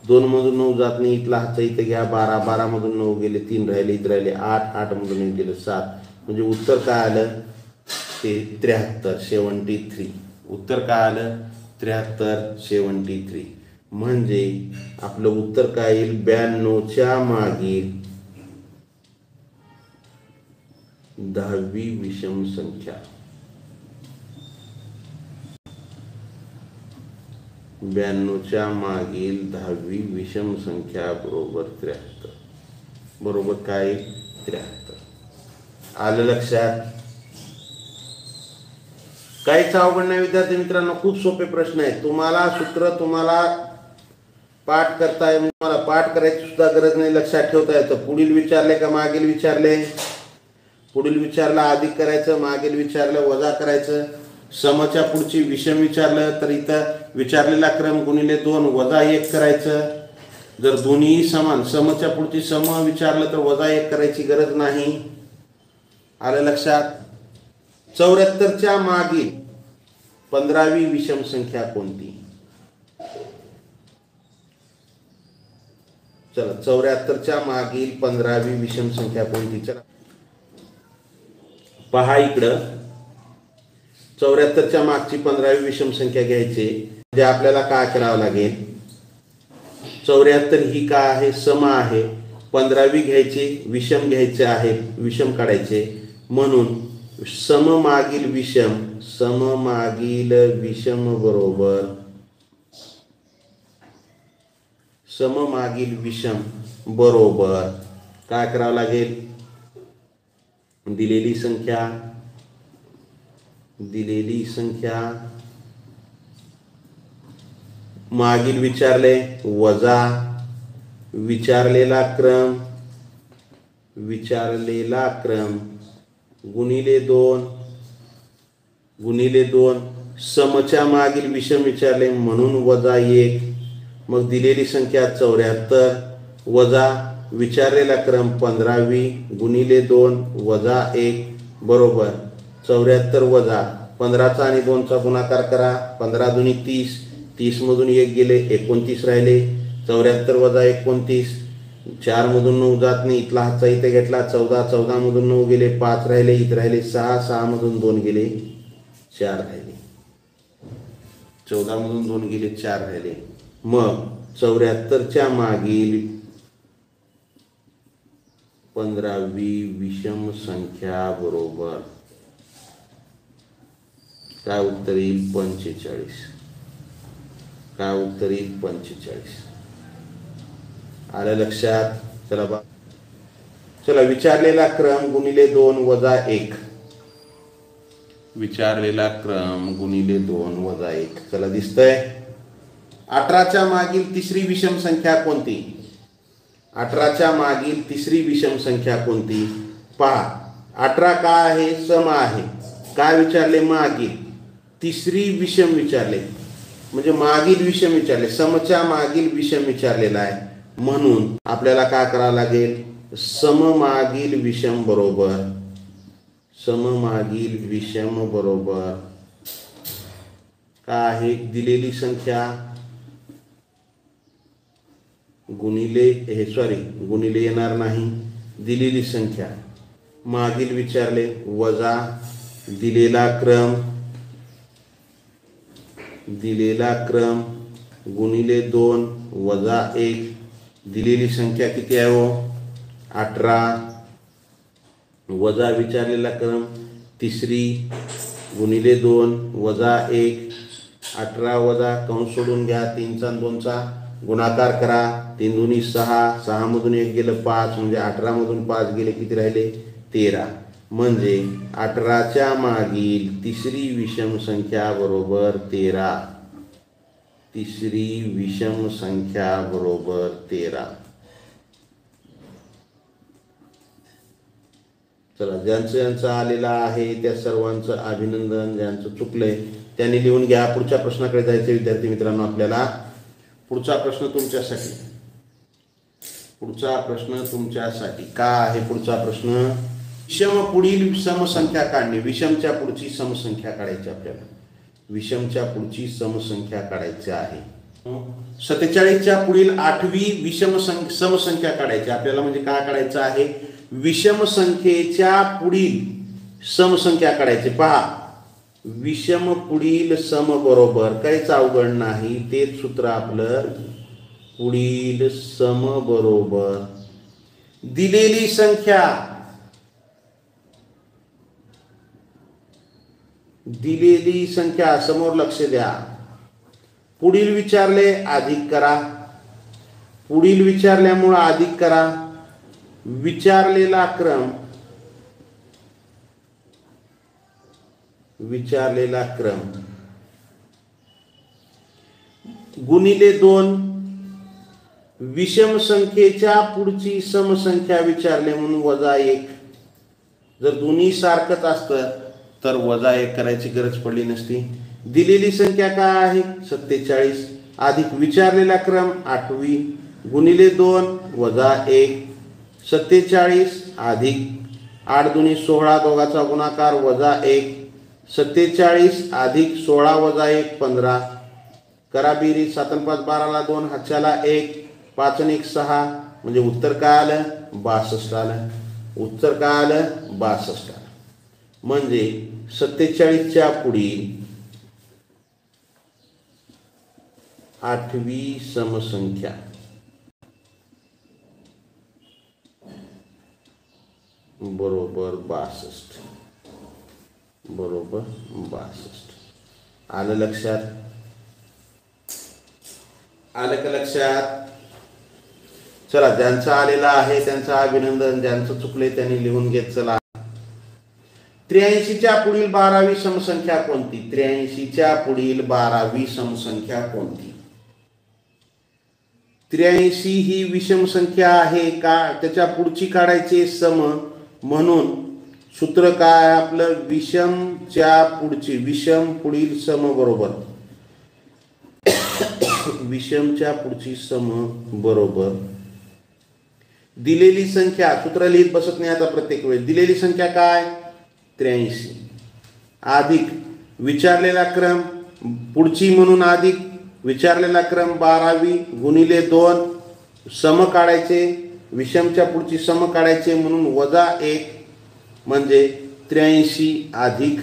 2 मधून 9 जात नाही, इथला हातचा इथं घ्या. 12 मधून 9 गेले, 3 राहिले, इथं राहिले 8 मधून 1 गेले 7. म्हणजे उत्तर काय आलं? ते 73, 73. उत्तर काय आलं? 73, 73. म्हणजे आपलं उत्तर काय येईल? 92च्या मागील 10वी विषम संख्या. 92च्या मागील 10वी विषम संख्या बरोबर 73. बरोबर काय? 73. आलं लक्षात? काहीच अवघड नाही विद्यार्थी मित्रांनो. खूप सोपे प्रश्न आहेत. तुम्हाला सूत्र पाठ करताय, तुम्हाला पाठ करायची सुद्धा गरज नाही, लक्षात ठेवता येतं. पुढील विचारले का मागील विचारले? पुढील विचारला अधिक करायचं, मागील विचारलं वजा करायचं. समच्या पुढची विषम विचारलं तर इथं विचारलेला क्रम गुणिले 2 वजा 1 करायचं. जर दोन्ही समान, समच्या पुढची सम विचारलं तर वजा 1 करायची गरज नाही. आलं लक्षात? 74च्या मागील 15वी विषम संख्या कोणती? चला, 74च्या मागील 15वी विषम संख्या कोणती? चला पहा इकडं, 74च्या मागची 15वी विषम संख्या घ्यायची. म्हणजे आपल्याला काय करावं लागेल? 74 ही काय आहे? सम आहे. 15वी घ्यायची, विषम घ्यायचे आहे, विषम काढायचे. म्हणून सममागील विषम बरोबर सममागील विषम बरोबर काय करावं लागेल? दिलेली संख्या मागील विचारले वजा विचारलेला क्रम गुणिले 2 समच्या मागील विषम विचारले म्हणून वजा 1. मग दिलेली संख्या 74 वजा विचारलेला क्रम 15वी गुणिले 2 वजा 1 बरोबर 74 वजा 15चा आणि 2चा गुणाकार करा. 15 दुनी 30, 30 मधून 1 गेले 29 राहिले. 74 वजा 29, 4 मधून 9 जात नाही, इथला हातचा इथे घेतला. 14, 14 मधून 9 गेले 5 राहिले, इथे राहिले 6, 6 मधून 2 गेले 4 राहिले. 14 मधून 2 गेले 4 राहिले. मग 74च्या मागील 15वी विषम संख्या बरोबर काय उत्तर येईल? 45. काय उत्तर येईल? 45. आलं लक्षात? चला विचारलेला क्रम गुणिले 2 वजा 1. विचारलेला क्रम गुणिले 2 वजा 1. चला दिसतंय? 18च्या मागील तिसरी विषम संख्या कोणती? 18च्या मागील तिसरी विषम संख्या कोणती? पहा 18 काय आहे? सम आहे. काय विचारले? मागील. तिसरी विषम विचारले म्हणजे मागील विषम विचारले. समच्या मागील विषम विचारलेला आहे म्हणून आपल्याला काय करावं लागेल? सममागील विषम बरोबर सममागील विषम बरोबर काय आहे? दिलेली संख्या गुणिले गुणिले येणार नाही. दिलेली संख्या मागील विचारले वजा दिलेला क्रम गुणिले 2 वजा 1. दिलेली संख्या किती आहे हो? 18 वजा विचारलेला क्रम तिसरी गुणिले 2 वजा 1. 18 वजा कंस सोडून घ्या. 3चा 2चा गुणाकार करा. 3 दुनी 6, 6 मधून 1 गेलं 5 म्हणजे 18 मधून 5 गेले किती राहिले? 13. म्हणजे 18च्या मागील तिसरी विषम संख्या बरोबर 13. तिसरी विषम संख्या बरोबर 13. चला ज्यांचं आलेला आहे त्या सर्वांचं अभिनंदन. ज्यांचं चुकलंय त्यांनी लिहून घ्या. पुढच्या प्रश्नाकडे जायचे विद्यार्थी मित्रांनो. आपल्याला पुढचा प्रश्न तुमच्यासाठी काय आहे? पुढचा प्रश्न विषम पुढील समसंख्या काढणे. विषमच्या पुढची समसंख्या काढायची आपल्याला. विषमच्या पुढची समसंख्या काढायची आहे. 47च्या पुढील 8वी विषम समसंख्या काढायची आपल्याला. म्हणजे काय काढायचं आहे? विषम संख्येच्या पुढील समसंख्या काढायची. पहा विषम पुढील सम बरोबर काहीच अवघड नाही. तेच सूत्र आपलं. पुढील सम बरोबर दिलेली संख्या समोर लक्ष द्या. पुढील विचारले अधिक करा. पुढील विचारल्यामुळे अधिक करा. विचारलेला क्रम गुणिले 2 विषम संख्येच्या पुढची समसंख्या विचारले म्हणून वजा 1. जर दोन्ही सारखंच असतं तर वजा 1 करायची गरज पडली नसती. दिलेली संख्या काय आहे? 47 अधिक विचारलेला क्रम 8वी गुणिले 2 वजा 1. 47 अधिक 8 दुनी 16 दोघाचा गुणाकार वजा 1. 47 अधिक 16 वजा 1 15. करा बेरीज. 7 आणि 5 12ला 2 हातच्याला 1 5 आणि 1 6 म्हणजे उत्तर काय आलं? 62 आलं. उत्तर काय आलं? 62 आलं. म्हणजे 47च्या पुढील 8वी समसंख्या बरोबर 62. बरोबर 62. आलं लक्षात? आलं का लक्षात? चला ज्यांचं आलेलं आहे त्यांचं अभिनंदन. ज्यांचं चुकले त्यांनी लिहून घेत चला. 83च्या पुढील 12वी समसंख्या कोणती? 83च्या पुढील 12वी समसंख्या कोणती? 83 ही विषम संख्या आहे का? त्याच्या पुढची काढायची सम. म्हणून सूत्र काय आपलं? विषमच्या पुढची विषम पुढील सम बरोबर विषमच्या पुढची सम बरोबर दिलेली संख्या, सूत्र लिहित बसत नाही आता प्रत्येक वेळेस. दिलेली संख्या काय 83 अधिक विचारलेला क्रम पुढची म्हणून अधिक विचारलेला क्रम 12वी गुणिले 2 सम काढायचे, विषमच्या पुढची सम काढायचे म्हणून -1 म्हणजे 83 अधिक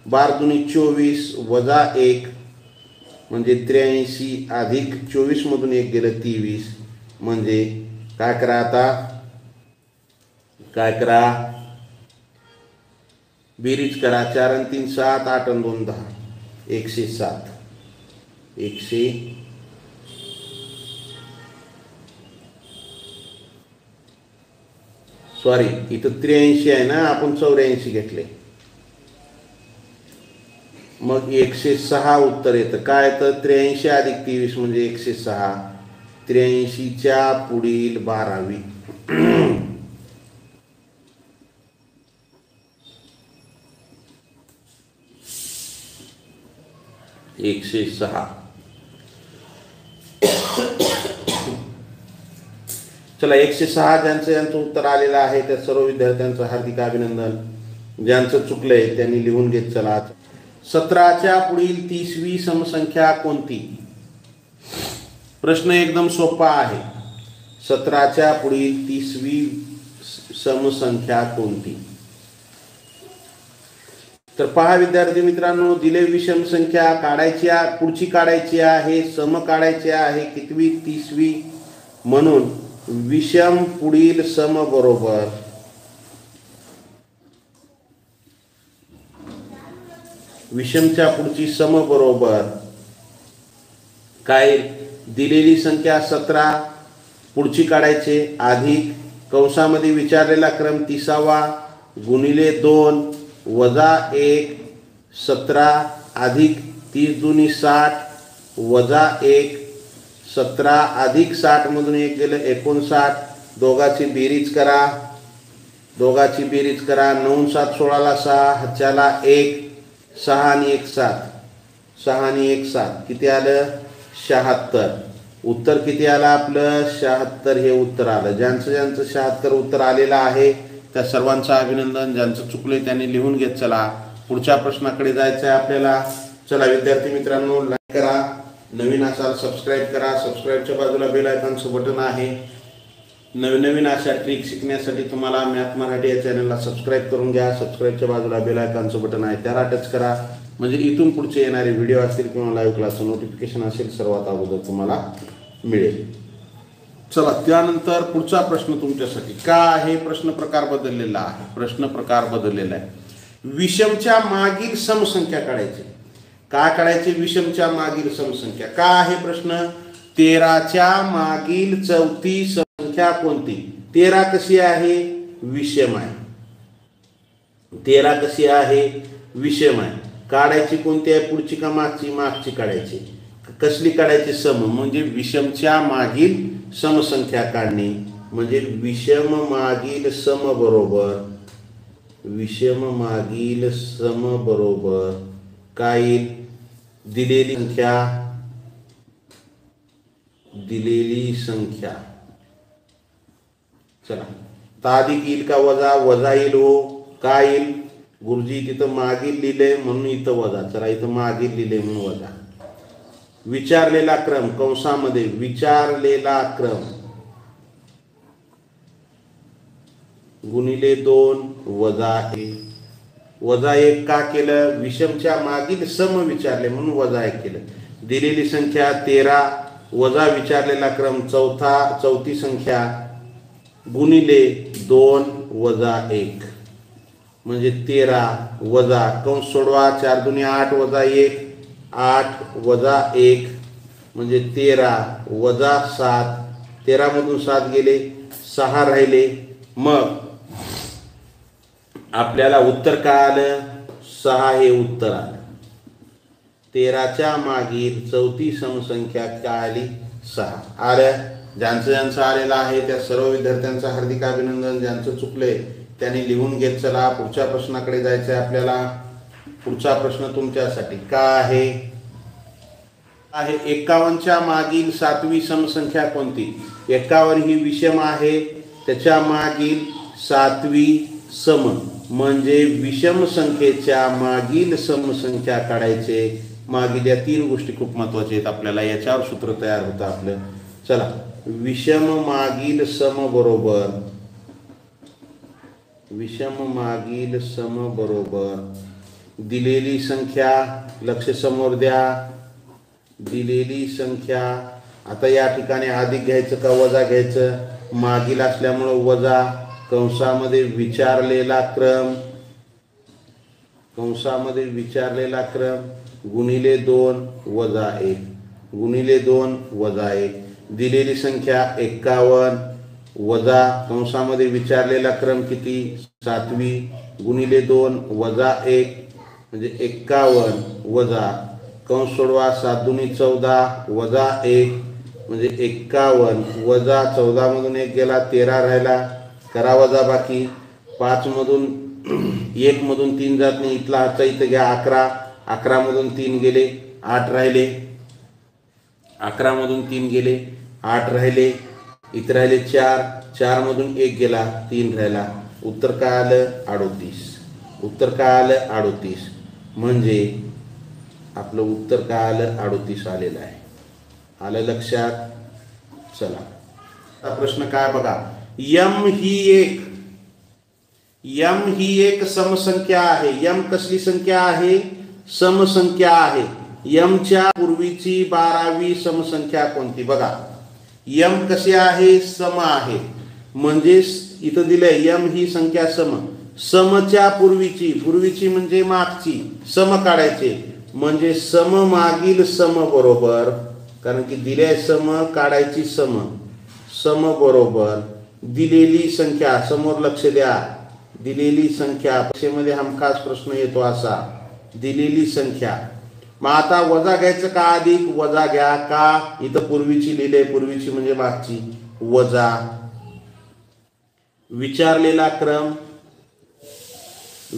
12 दुनी 24 -1 म्हणजे 83 अधिक 24 मधून 1 गेलं 23 म्हणजे काय करा आता, काय करा बेरीज करा. 4 आणि 3 7, 8 आणि 2 10, 107. सॉरी इथं 83 आहे ना, आपण 84 घेतले. मग 106 उत्तर येतं. काय तर 83 अधिक 23 म्हणजे 106. 83च्या पुढील 12वी. 106. चला 106 ज्यांचं उत्तर आलेलं आहे त्या सर्व विद्यार्थ्यांचं हार्दिक अभिनंदन. ज्यांचं चुकलंय त्यांनी लिहून घेत चला. 17च्या पुढील 30वी समसंख्या कोणती? प्रश्न एकदम सोपा आहे. 17च्या पुढील 30वी समसंख्या कोणती? तर पहा विद्यार्थी मित्रांनो, दिले विषम संख्या काढायची, पुढची काढायची आहे, सम काढायची आहे. कितवी? 30वी. म्हणून विषम पुढील सम बरोबर विषमच्या पुढची सम बरोबर काय? दिलेली संख्या 17 पुढची काढायचे अधिक कंसामध्ये विचारलेला क्रम 30वा गुणिले 2 वजा 1 17 अधिक 30 दुनी 60 वजा 1 17 अधिक 60 मधून 1 गेलं 59. दोघाची बेरीज करा, 9 7 16ला 6 हाच्याला 1 6 आणि 1 7, 6 आणि 1 7 किती आलं? 76. उत्तर किती आलं आपलं? 76 हे उत्तर आलं. ज्यांचं 76 उत्तर आलेलं आहे त्या सर्वांचं अभिनंदन. ज्यांचं चुकले त्यांनी लिहून घेत चला. पुढच्या प्रश्नाकडे जायचं आहे आपल्याला. चला विद्यार्थी मित्रांनो, लाईक करा, नवीन असाल सबस्क्राईब करा. सबस्क्राईबच्या बाजूला बेल आयकॉनचं बटन आहे. नवीन अशा ट्रिक शिकण्यासाठी तुम्हाला मॅथ मराठी या चॅनलला सबस्क्राईब करून घ्या. सबस्क्राईबच्या बाजूला बेल आयकॉनचं बटन आहे त्याला टच करा, म्हणजे इथून पुढचे येणारे व्हिडिओ असतील किंवा लाईव्ह क्लासचं नोटिफिकेशन असेल सर्वात अगोदर तुम्हाला मिळेल. चला त्यानंतर पुढचा प्रश्न तुमच्यासाठी काय आहे? प्रश्न प्रकार बदललेला आहे. विषमच्या मागील समसंख्या काढायची. काय काढायचे? विषमच्या मागील समसंख्या. काय आहे प्रश्न? 13च्या मागील चौथी संख्या कोणती? 13 कशी आहे? विषम आहे. 13 कशी आहे? विषम आहे. काढायची कोणती आहे? पुढची का मागची? मागची काढायची. कसली काढायची? सम, म्हणजे विषमच्या मागील समसंख्या काढणे म्हणजे विषम मागील सम बरोबर काय? दिलेली संख्या. चला ताधिक येईल का वजा येईल? हो. काय येईल? गुरुजी तिथं मागील लिहिले म्हणून इथं वजा. चला इथं मागील लिहिले म्हणून वजा. विचारलेला क्रम कंसामध्ये विचारलेला क्रम गुणिले 2 वजा 1 का केलं? विषमच्या मागील सम विचारले म्हणून वजा 1 केलं. दिलेली संख्या 13 वजा विचारलेला क्रम चौथी संख्या गुणिले 2 वजा 1 म्हणजे 13 वजा कंस सोडवा. 4 दुनी 8 वजा 1 8 वजा 1 म्हणजे 13 वजा 7. 13 मधून 7 गेले 6 राहिले. मग आपल्याला उत्तर काय आलं? 6 हे उत्तर आलं. 13च्या मागील चौथी समसंख्या काय आली? 6 आलं. ज्यांचं आलेलं आहे त्या सर्व विद्यार्थ्यांचं हार्दिक अभिनंदन. ज्यांचं चुकले त्यांनी लिहून घेत चला. पुढच्या प्रश्नाकडे जायचं आहे आपल्याला. पुढचा प्रश्न तुमच्यासाठी काय आहे? आहे 51च्या मागील 7वी समसंख्या कोणती? 51 ही विषम आहे, त्याच्या मागील 7वी सम, म्हणजे विषम संख्येच्या मागील समसंख्या काढायचे. मागील या 3 गोष्टी खूप महत्वाच्या आहेत आपल्याला, याच्यावर सूत्र तयार होतं आपलं. चला, विषम मागील सम बरोबर, विषम मागील सम बरोबर दिलेली संख्या, लक्ष समोर द्या, दिलेली संख्या. आता या ठिकाणी अधिक घ्यायचं का वजा घ्यायचं? मागील असल्यामुळं वजा, कंसामध्ये विचारलेला क्रम, कंसामध्ये विचारलेला क्रम, गुणिले 2 वजा 1, गुणिले 2 वजा 1. दिलेली संख्या 51 वजा कंसामध्ये विचारलेला क्रम किती? 7वी, गुणिले 2 वजा 1 म्हणजे 51 वजा कंस सोडवा 7 दुनी 14 वजा 1 म्हणजे 51 वजा 14 मधून 1 गेला 13 राहिला, करा वजा बाकी. 5 मधून 1 मधून 3 जात नाही, इथला हातचा इथं घ्या 11, 11 मधून 3 गेले 8 राहिले, 11 मधून 3 गेले 8 राहिले, इथं राहिले 4, 4 मधून 1 गेला 3 राहिला. उत्तर काय आलं? 38. उत्तर काय आलं? 38. म्हणजे आपलं उत्तर काय आलं? 38 आलेलं आहे. आलं लक्षात? चला, आता प्रश्न काय बघा. यम ही एक समसंख्या आहे. यम कसली संख्या आहे? समसंख्या आहे. यमच्या पूर्वीची 12वी समसंख्या कोणती? बघा, यम कशी आहे? सम आहे. म्हणजे इथं दिलंय यम ही संख्या सम, समच्या पूर्वीची, पूर्वीची म्हणजे मागची, सम काढायचे म्हणजे सम मागील सम बरोबर, कारण की दिले सम काढायची सम, सम बरोबर दिलेली संख्या. समोर लक्ष द्या, दिलेली संख्या परीक्षेमध्ये हमखास प्रश्न येतो असा, दिलेली संख्या. मग आता वजा घ्यायचं का अधिक? वजा घ्या. का? इथं पूर्वीची लिहिले, पूर्वीची म्हणजे मागची, वजा विचारलेला क्रम,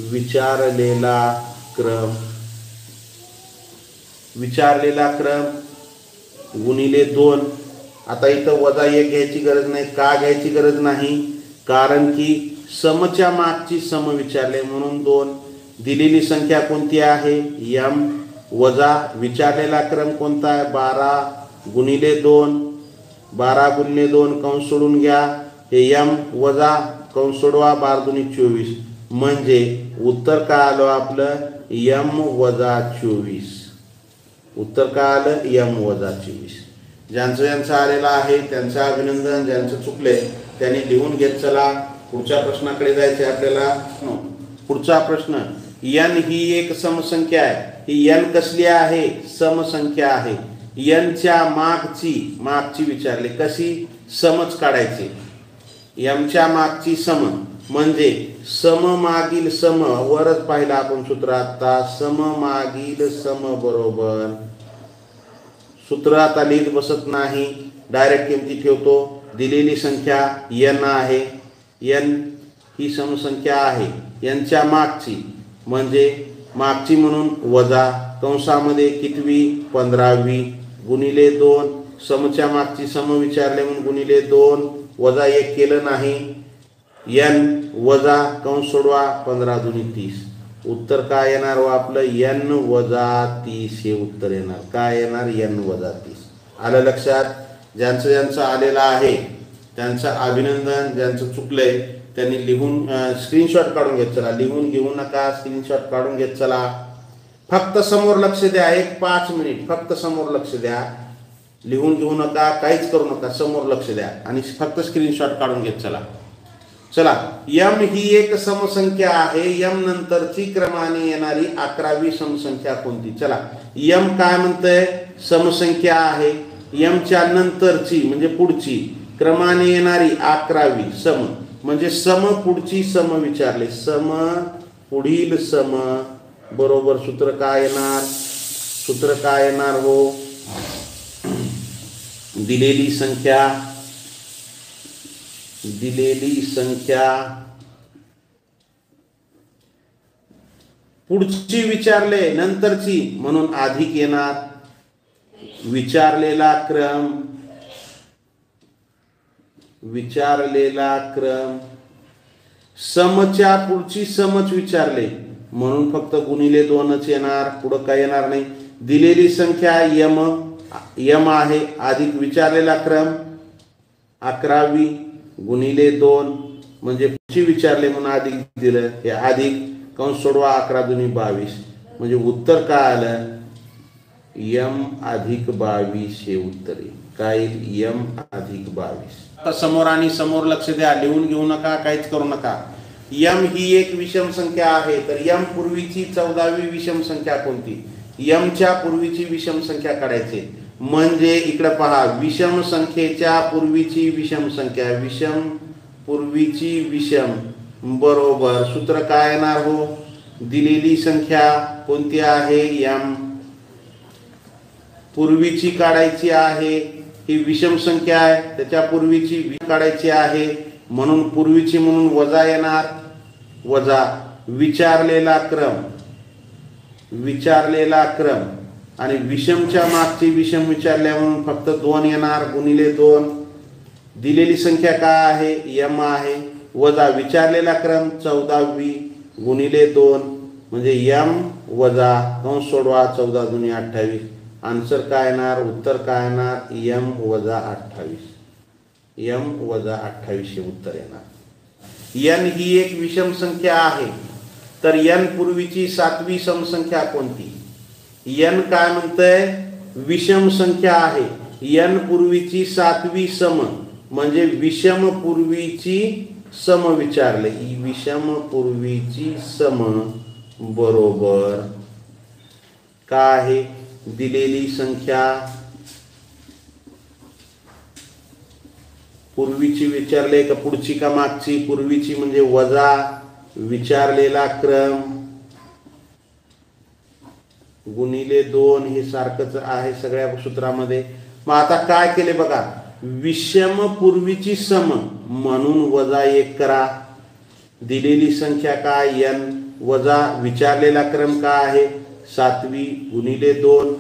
विचारलेला क्रम, विचारलेला क्रम गुणिले 2. आता इथं वजा 1 घ्यायची गरज नाही. का घ्यायची गरज नाही? कारण की समच्या मागची सम विचारले म्हणून 2. दिलेली संख्या कोणती आहे? यम वजा विचारलेला क्रम कोणता आहे? 12 गुणिले 2, 12 गुणिले 2 कंस सोडून घ्या, हे यम वजा कंस सोडवा 12 दुनी 24 म्हणजे उत्तर काय आलं आपलं? यम वजा 24. उत्तर काय आलं? यम वजा 24. ज्यांचं ज्यांचं आलेलं आहे त्यांचं अभिनंदन, ज्यांचं चुकले त्यांनी लिहून घेत चला. पुढच्या प्रश्नाकडे जायचे आपल्याला. पुढचा प्रश्न, यन ही एक समसंख्या आहे. ही यन कसली आहे? समसंख्या आहे. यनच्या मागची विचारले, कशी? समच काढायची. यमच्या मागची सम म्हणजे सम मागील सम, वरच पाहिला आपण सूत्र आता, सम मागील सम बरोबर. सूत्र आता लिहित बसत नाही, डायरेक्ट किमती ठेवतो. दिलेली संख्या यन आहे, यन ही समसंख्या आहे. यनच्या मागची म्हणजे मागची म्हणून वजा कंसामध्ये कितवी? 15वी गुणिले 2. समच्या मागची सम विचारले म्हणून गुणिले 2 वजा 1 केलं नाही. यन वजा कंस सोडवा 15 दुनी 30. उत्तर काय येणार व आपलं? यन वजा 30 हे उत्तर येणार. काय येणार? यन वजा 30. आलं लक्षात? ज्यांचं ज्यांचं आलेलं आहे त्यांचं अभिनंदन, ज्यांचं चुकलंय त्यांनी लिहून स्क्रीनशॉट काढून घेत चला. लिहून घेऊ नका, स्क्रीनशॉट काढून घेत चला. फक्त समोर लक्ष द्या, 1-5 मिनिट फक्त समोर लक्ष द्या. लिहून घेऊ नका, काहीच करू नका, समोर लक्ष द्या आणि फक्त स्क्रीनशॉट काढून घेत चला. चला, यम ही एक समसंख्या आहे. यम नंतरची क्रमाने येणारी 11वी समसंख्या कोणती? चला, यम काय म्हणतंय? समसंख्या आहे. यमच्या नंतरची म्हणजे पुढची क्रमाने येणारी 11वी सम म्हणजे सम पुढची सम विचारले. सम पुढील सम बरोबर सूत्र काय येणार? सूत्र काय येणार हो? दिलेली संख्या, दिलेली संख्या पुढची विचारले नंतरची म्हणून अधिक येणार. विचारलेला क्रम समच्या पुढची समच विचारले म्हणून फक्त गुणिले 2च येणार, पुढं काय येणार नाही. दिलेली संख्या यम आहे अधिक विचारलेला क्रम 11वी गुणिले 2 म्हणजे पुढची विचारले म्हणून अधिक दिलं, हे अधिक कंस सोडवा 11 दुनी 22 म्हणजे उत्तर काय आलं यम अधिक 22 हे उत्तर आहे. काय यम अधिक 22. आता समोर आणि समोर लक्ष द्या, लिहून घेऊ नका, काहीच करू नका. यम ही एक विषम संख्या आहे, तर यम पूर्वीची 14वी विषम संख्या कोणती? यमच्या पूर्वीची विषम संख्या काढायची म्हणजे इकडे पहा, विषम संख्येच्या पूर्वीची विषम संख्या, विषम पूर्वीची विषम बरोबर सूत्र काय येणार हो, दिलेली संख्या कोणती आहे यम, पूर्वीची काढायची आहे, ही विषम संख्या आहे त्याच्या पूर्वीची काढायची आहे म्हणून पूर्वीची म्हणून वजा येणार, वजा विचारलेला क्रम आणि विषमच्या मागची विषम विचारल्या म्हणून फक्त 2 येणार गुणिले 2. दिलेली संख्या काय आहे यम आहे, वजा विचारलेला क्रम 14वी गुणिले 2 म्हणजे यम वजा कंस सोडवा 14 दुनी 28. आन्सर काय येणार, उत्तर काय येणार यम वजा 28. यम वजा 28 हे उत्तर येणार. यन ही एक विषम संख्या आहे, तर यन पूर्वीची 7वी समसंख्या कोणती? यन काय म्हणतंय विषम संख्या आहे, यन पूर्वीची 7वी सम म्हणजे विषम पूर्वीची सम विचारले, विषम पूर्वीची सम बरोबर काय आहे दिलेली संख्या पूर्वीची विचारले का पुढची का मागची, पूर्वीची म्हणजे वजा विचारलेला क्रम गुणिले 2 हे सारखंच आहे सगळ्या सूत्रामध्ये. मग आता काय केले बघा, विषम पूर्वीची सम म्हणून वजा 1 करा, दिलेली संख्या काय n वजा विचारलेला क्रम काय आहे 7वी गुणिले 2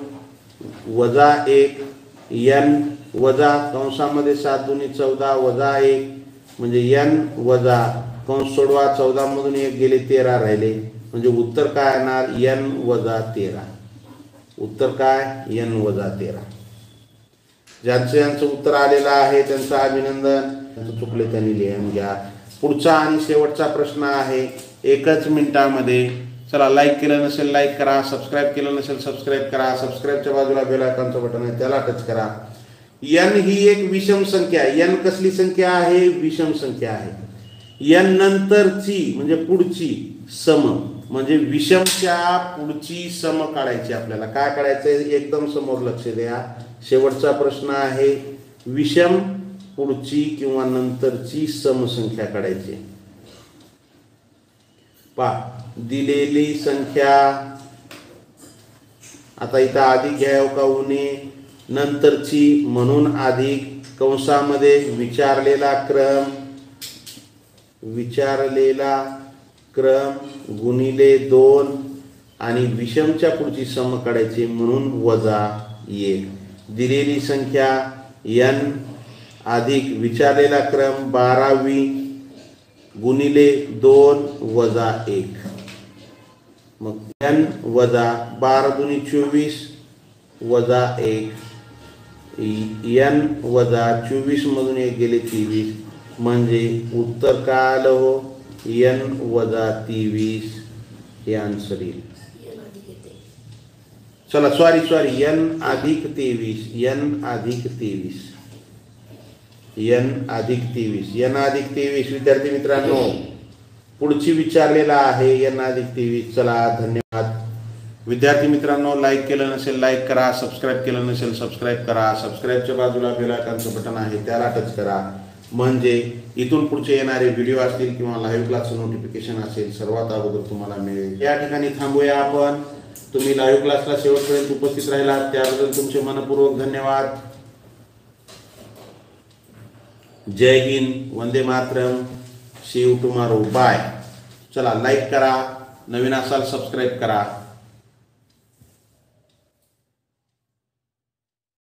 वजा 1 n वजा कंसामध्ये 7 दुनी 14 वजा 1 म्हणजे n वजा कंस सोडवा 14 मधून 1 गेले 13 राहिले म्हणजे उत्तर काय येणार n वजा 13. उत्तर काय n वजा 13. ज्यांचं उत्तर आलेलं आहे त्यांचं अभिनंदन, त्यांचं चुकले त्यांनी लिहून घ्या. पुढचा आणि शेवटचा प्रश्न आहे 1 मिनिटामध्ये. चला, लाईक केलं नसेल लाईक करा, सबस्क्राईब केलं नसेल सबस्क्राईब करा, सबस्क्राईबच्या बाजूला बेल आयकॉनचं बटन आहे त्याला टच करा. n ही एक विषम संख्या, n कसली संख्या आहे विषम संख्या आहे. n नंतरची म्हणजे पुढची सम म्हणजे विषमच्या पुढची सम काढायची. आपल्याला काय काढायचं एकदम समोर लक्ष द्या. शेवटचा प्रश्न आहे विषम पुढची किंवा नंतरची समसंख्या काढायची. पहा दिलेली संख्या, आता इथं अधिक घ्याव का उणे, नंतरची म्हणून अधिक कंसामध्ये विचारलेला क्रम गुणिले 2 आणि विषमच्या पुढची सम काढायची म्हणून वजा 1. दिलेली संख्या n अधिक विचारलेला क्रम 12वी गुणिले 2 वजा 1. मग n वजा 12 दुनी 24 वजा 1 n वजा 24 मधून 1 गेले 23 म्हणजे उत्तर काय आलं हो n वजा 23 हे आन्सर येईल. चला सॉरी n अधिक 23 n अधिक 23 विद्यार्थी मित्रांनो पुढची विचारलेला आहे n अधिक 23. चला धन्यवाद विद्यार्थी मित्रांनो. लाईक केलं नसेल लाईक करा, सबस्क्राईब केलं नसेल सबस्क्राईब करा, सबस्क्राईबच्या बाजूला बेल आयकॉनचं बटन आहे त्याला टच करा म्हणजे इथून पुढचे येणारे व्हिडिओ असतील किंवा लाईव्ह क्लासचं नोटिफिकेशन असेल सर्वात अगोदर तुम्हाला मिळेल. या ठिकाणी थांबूया आपण. तुम्ही लाईव्ह क्लासला शेवटपर्यंत उपस्थित राहिलात त्याबद्दल तुमचे मनपूर्वक धन्यवाद. जय हिंद, वंदे मातरम, सी यू टुमारो, बाय. चला लाईक करा, नवीन असाल सबस्क्राईब करा.